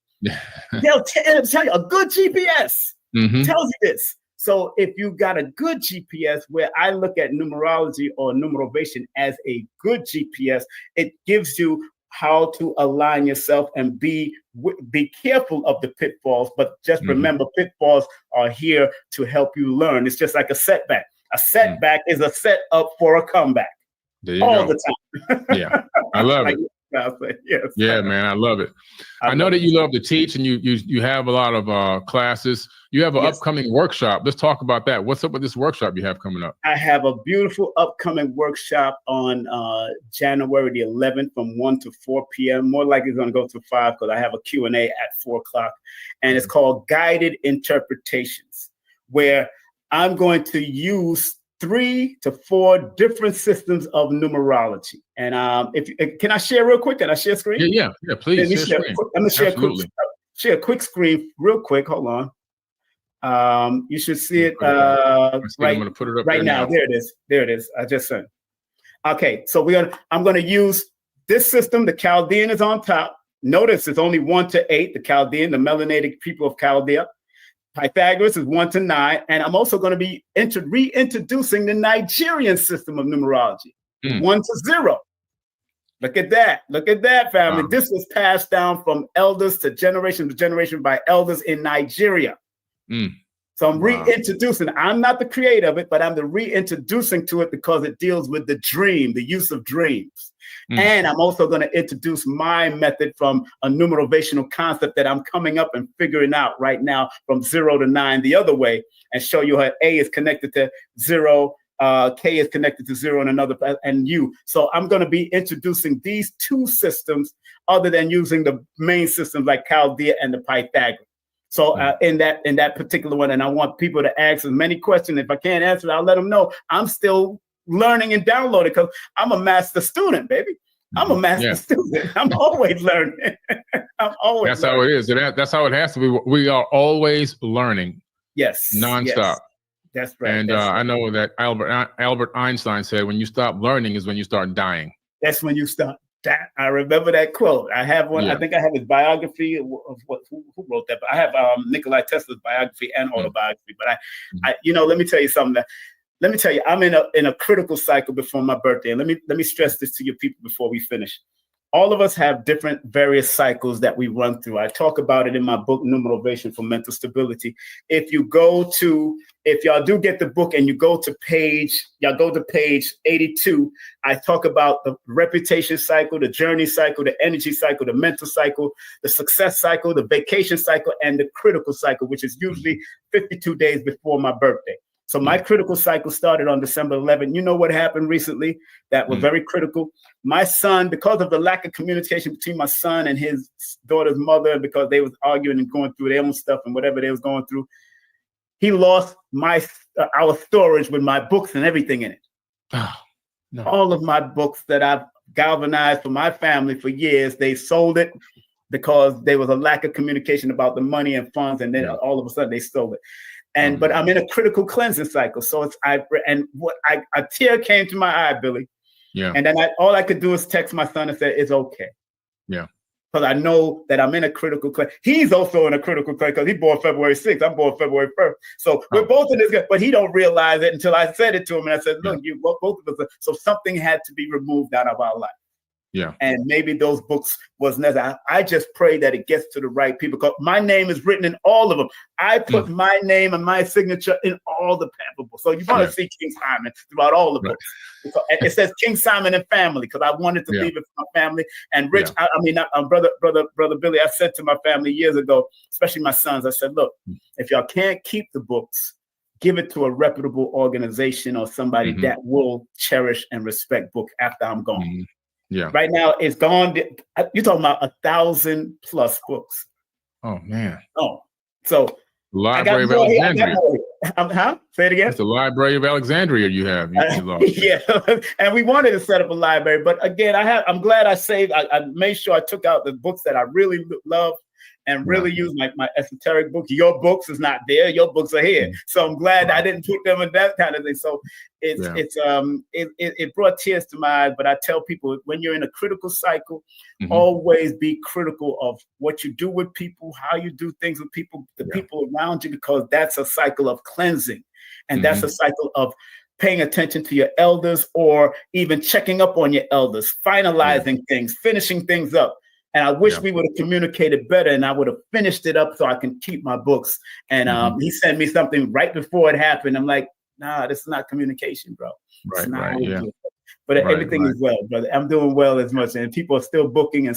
It'll tell you, a good GPS tells you this. So if you got a good GPS, where I look at numerology or numerovation as a good GPS, it gives you how to align yourself and be careful of the pitfalls. But just remember, pitfalls are here to help you learn. It's just like a setback. A setback is a set up for a comeback all the time. I love it. Yes. Yeah, man, I love it. I know that you love to teach, and you have a lot of classes. You have an upcoming workshop. Let's talk about that. What's up with this workshop you have coming up? I have a beautiful upcoming workshop on January the 11th from 1 to 4 p.m. More likely it's going to go to 5 because I have a Q&A at 4 o'clock. And it's called Guided Interpretations, where I'm going to use 3 to 4 different systems of numerology. And can I share real quick? Can I share screen? Yeah, please. I'm going to share a quick screen real quick. Hold on. You should see it I'm going to put it up right now. There it is. I just sent. Okay, so I'm going to use this system. The Chaldean is on top. Notice it's only 1 to 8. The Chaldean, the melanated people of Chaldea. Pythagoras is 1 to 9, and I'm also going to be reintroducing the Nigerian system of numerology, 1 to 0. Look at that, family. This was passed down from elders to generation by elders in Nigeria. So I'm reintroducing. I'm not the creator of it, but I'm the reintroducing to it because it deals with the dream, the use of dreams. And I'm also going to introduce my method from a numerovational concept that I'm coming up and figuring out right now from 0 to 9 the other way, and show you how A is connected to 0, K is connected to 0 and another, and U. So I'm going to be introducing these 2 systems other than using the main systems like Chaldea and the Pythagoras. So in that particular one, and I want people to ask as many questions. If I can't answer it, I'll let them know. I'm still learning and downloading because I'm a master student, baby. I'm a master student. I'm always learning. That's how it is. That's how it has to be. We are always learning. Yes. Nonstop. Yes. That's right. And I know that Albert Einstein said, when you stop learning is when you start dying. That's when you start. I remember that quote. I have one. I think I have his biography of who wrote that. But I have Nikola Tesla's biography and autobiography. But I let me tell you something. Let me tell you, I'm in a critical cycle before my birthday. And let me stress this to your people before we finish. All of us have different various cycles that we run through. I talk about it in my book, Numerovation for Mental Stability. If y'all do get the book and you go to page 82, I talk about the reputation cycle, the journey cycle, the energy cycle, the mental cycle, the success cycle, the vacation cycle, and the critical cycle, which is usually 52 days before my birthday. So my critical cycle started on December 11th. You know what happened recently that was very critical? My son, because of the lack of communication between my son and his daughter's mother, because they was arguing and going through their own stuff and whatever they was going through, he lost our storage with my books and everything in it. Oh, no. All of my books that I've galvanized for my family for years, they sold it because there was a lack of communication about the money and funds, and then all of a sudden they stole it. But I'm in a critical cleansing cycle. So a tear came to my eye, Billy. Yeah. And then all I could do is text my son and say, it's okay. Yeah. Because I know that I'm in a critical cleanse. He's also in a critical cleanse because he's born February 6th. I'm born February 1st. So we're both in this, but he don't realize it until I said it to him. And I said, look, both of us. So something had to be removed out of our life. Yeah. And maybe those books was necessary. I just pray that it gets to the right people because my name is written in all of them. I put my name and my signature in all the paper books. So you're going to see King Simon throughout all the books. It says King Simon and family because I wanted to leave it for my family. And Rich, brother Billy, I said to my family years ago, especially my sons, I said, look, if y'all can't keep the books, give it to a reputable organization or somebody that will cherish and respect books after I'm gone. Yeah. Right now, it's gone. You're talking about 1,000+ books. Oh man. Oh, so Library of Alexandria. Say it again. It's the Library of Alexandria you have. Yeah, and we wanted to set up a library, but again, I'm glad I saved. I made sure I took out the books that I really love and really use my esoteric books. Your books is not there. Your books are here. So I'm glad I didn't put them in that kind of thing. So it brought tears to my eyes. But I tell people, when you're in a critical cycle, always be critical of what you do with people, how you do things with people, the people around you, because that's a cycle of cleansing. And that's a cycle of paying attention to your elders or even checking up on your elders, finalizing things, finishing things up. And I wish we would have communicated better and I would have finished it up so I can keep my books. And he sent me something right before it happened. I'm like, nah, this is not communication, bro. Right. But everything is well, brother. I'm doing well as much, and people are still booking, and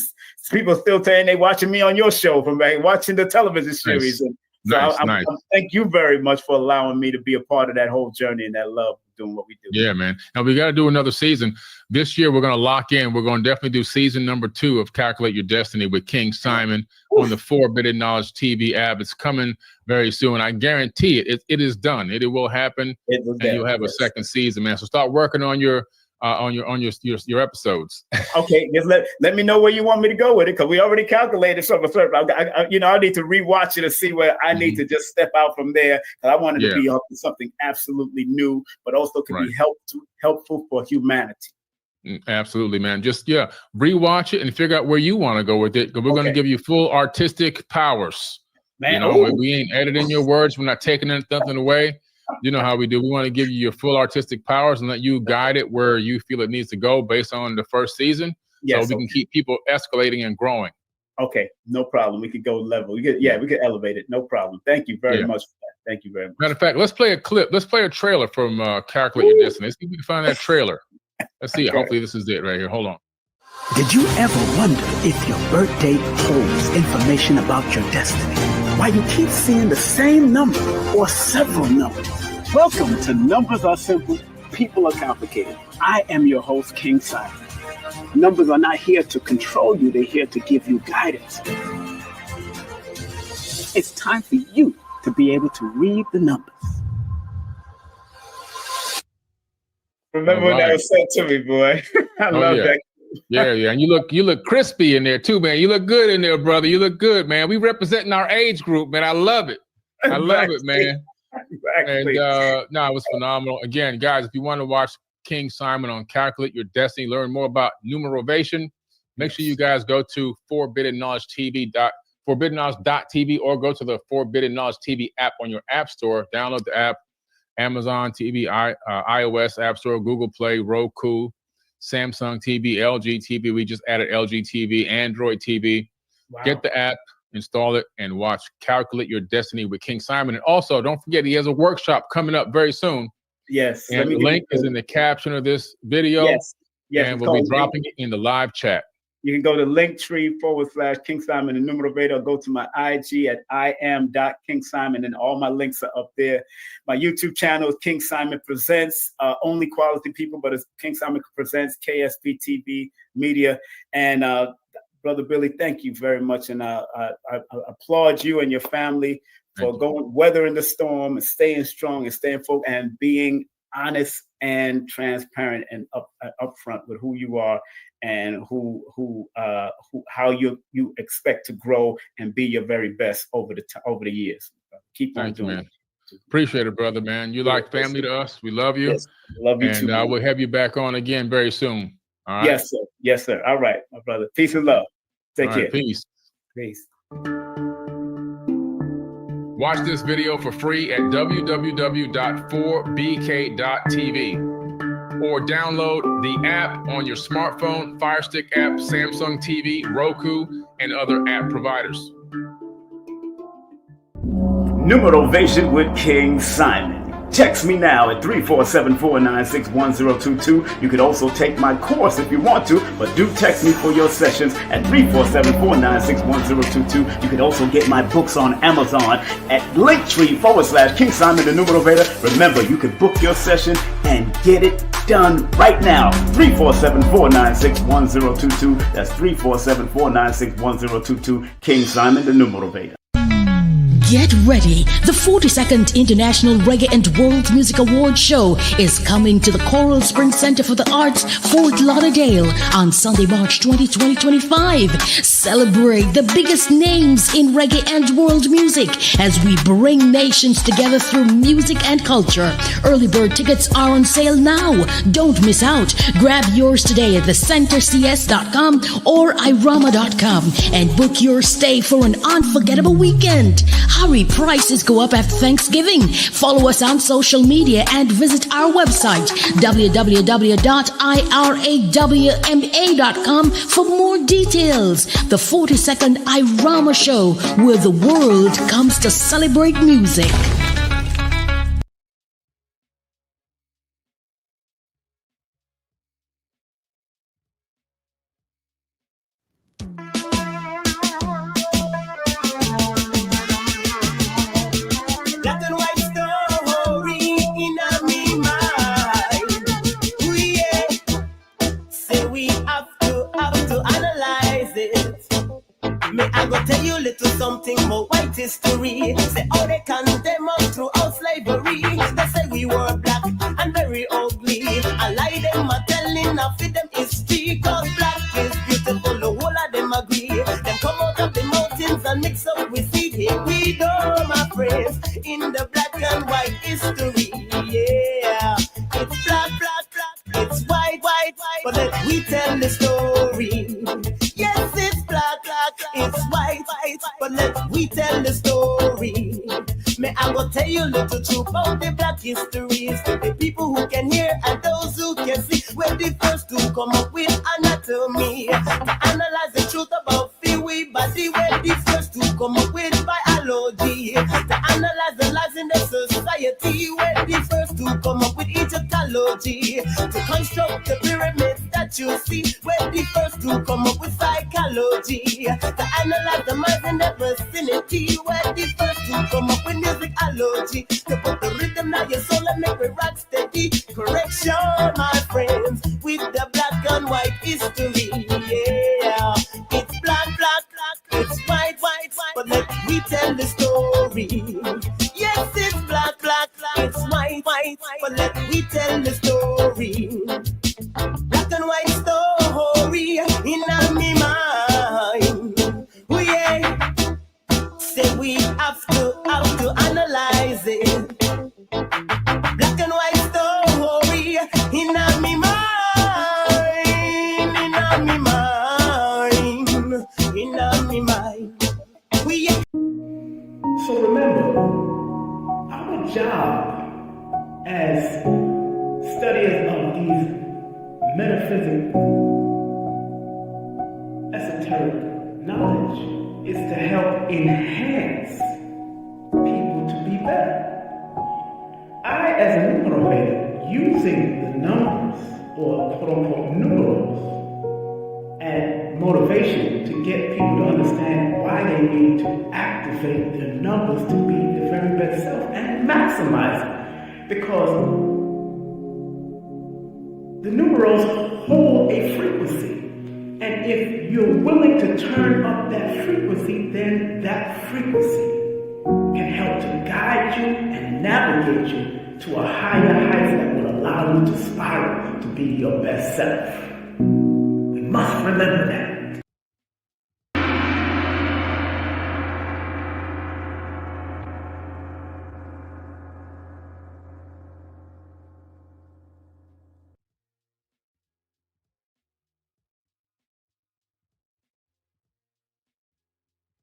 people are still saying they watching me on your show from watching the television series. And so I thank you very much for allowing me to be a part of that whole journey and that love of doing what we do. Yeah, man. Now we got to do another season. This year we're going to lock in. We're going to definitely do season number 2 of Calculate Your Destiny with King Simon on the Forbidden Knowledge TV app. It's coming very soon. I guarantee it is done. It will happen, and you'll have a second season, man. So start working on your episodes. Okay, just let me know where you want me to go with it, because we already calculated something. I need to rewatch it and see where I need to just step out from there, because I wanted to be up to something absolutely new, but also could be helpful for humanity. Absolutely, man. Just rewatch it and figure out where you want to go with it, because we're going to give you full artistic powers. Man, we ain't editing your words. We're not taking nothing away. You know how we do. We want to give you your full artistic powers and let you guide it where you feel it needs to go based on the first season. So we can keep people escalating and growing. Okay, no problem. We could go level. We could elevate it. No problem. Thank you very much for that. Thank you very much. Matter of fact, let's play a clip. Let's play a trailer from Calculate Your Destiny. Let's see if we can find that trailer. Let's see. Okay. Hopefully this is it right here. Hold on. Did you ever wonder if your birth date holds information about your destiny? Why you keep seeing the same number or several numbers? Welcome to Numbers Are Simple, People Are Complicated. I am your host, King Simon. Numbers are not here to control you. They're here to give you guidance. It's time for you to be able to read the numbers. Remember when that was said to me, boy? I love that. Yeah, and you look crispy in there too, man. You look good in there, brother. You look good, man. We representing our age group, man. I love it. I love it, man. Exactly. And it was phenomenal. Again, guys, if you want to watch King Simon on Calculate Your Destiny, learn more about numerovation, make sure you guys go to forbiddenknowledge.tv or go to the Forbidden Knowledge TV app on your app store. Download the app, Amazon TV, iOS App Store, Google Play, Roku, Samsung TV, LG TV. We just added LG TV, Android TV. Wow. Get the app, install it, and watch Calculate Your Destiny with King Simon. And also, don't forget, he has a workshop coming up very soon. Yes. And the link is in the caption of this video. Yes. And we'll be dropping it in the live chat. You can go to Linktr.ee/King Simon the Numerovator. Go to my IG at IAM.KingSimon, and all my links are up there. My YouTube channel is King Simon Presents. Only quality people, but it's King Simon Presents, KSBTV Media. And Brother Billy, thank you very much. And I applaud you and your family for weathering the storm and staying strong and staying focused and being honest and transparent and upfront with who you are and how you expect to grow and be your very best over the years. Keep on doing it. Appreciate it, brother, man. You like family to us. We love you. Yes, love you too. And we'll have you back on again very soon. All right? Yes, sir. Yes, sir. All right, my brother. Peace and love. Take care. Peace. Peace. Watch this video for free at www.4bk.tv or download the app on your smartphone, Fire Stick app, Samsung TV, Roku, and other app providers. Numerovation with King Simon. Text me now at 347-496-1022. You could also take my course if you want to, but do text me for your sessions at 347-496-1022. You could also get my books on Amazon at Linktr.ee/King Simon the Numerovator. Remember, you can book your session and get it done right now. 347-496-1022. That's 347-496-1022. King Simon the Numerovator. Get ready. The 42nd International Reggae and World Music Awards Show is coming to the Coral Springs Center for the Arts, Fort Lauderdale on Sunday, March 20, 2025. Celebrate the biggest names in reggae and world music as we bring nations together through music and culture. Early bird tickets are on sale now. Don't miss out. Grab yours today at thecentercs.com or irama.com and book your stay for an unforgettable weekend. Hurry, prices go up after Thanksgiving. Follow us on social media and visit our website, www.irawma.com for more details. The 42nd Irama Show, where the world comes to celebrate music. little something about white history. Say how they condemn us throughout slavery. They say we were black and very ugly. I lie them a telling of them history. Cause black is beautiful, the whole of them agree. Them come out of the mountains and mix up with seed. Here we go, my friends, in the black and white history. Yeah, it's black, black, black, it's white, white, white. But let we tell the story. Yes, it's black, black, it's white, white. But let we tell the story. May I go tell you a little truth about the black histories. The people who can hear and those who can see. We're the first to come up with anatomy. To analyze the truth about we body. We're the first to come up with biology. To analyze the lives in the society. We're the first to come up with Egyptology. To construct the pyramids that you see. We're the first to come up with psychology. To analyze the minds in the vicinity. We're the first to come up with musicology. To put the rhythm on your soul and make it rock steady. Correction, my friends, with the black and white history. Yeah, it's black, black, black, it's white, white, white. But let me tell the story. Yes, it's black, black, black, it's white, white, white. But let me tell the story. Black and white story in my mind. Oh yeah, say we have to analyze it. Black and white story in my mind. So remember, our job as studiers of these metaphysical, esoteric knowledge is to help enhance people to be better. I, as a numerovator, using the numbers, or quote-unquote numerals, and motivation to get people to understand why they need to activate their numbers to be their very best self and maximize it. Because the numerals hold a frequency. And if you're willing to turn up that frequency, then that frequency can help to guide you and navigate you to a higher height that will allow you to spiral to be your best self. We must remember that.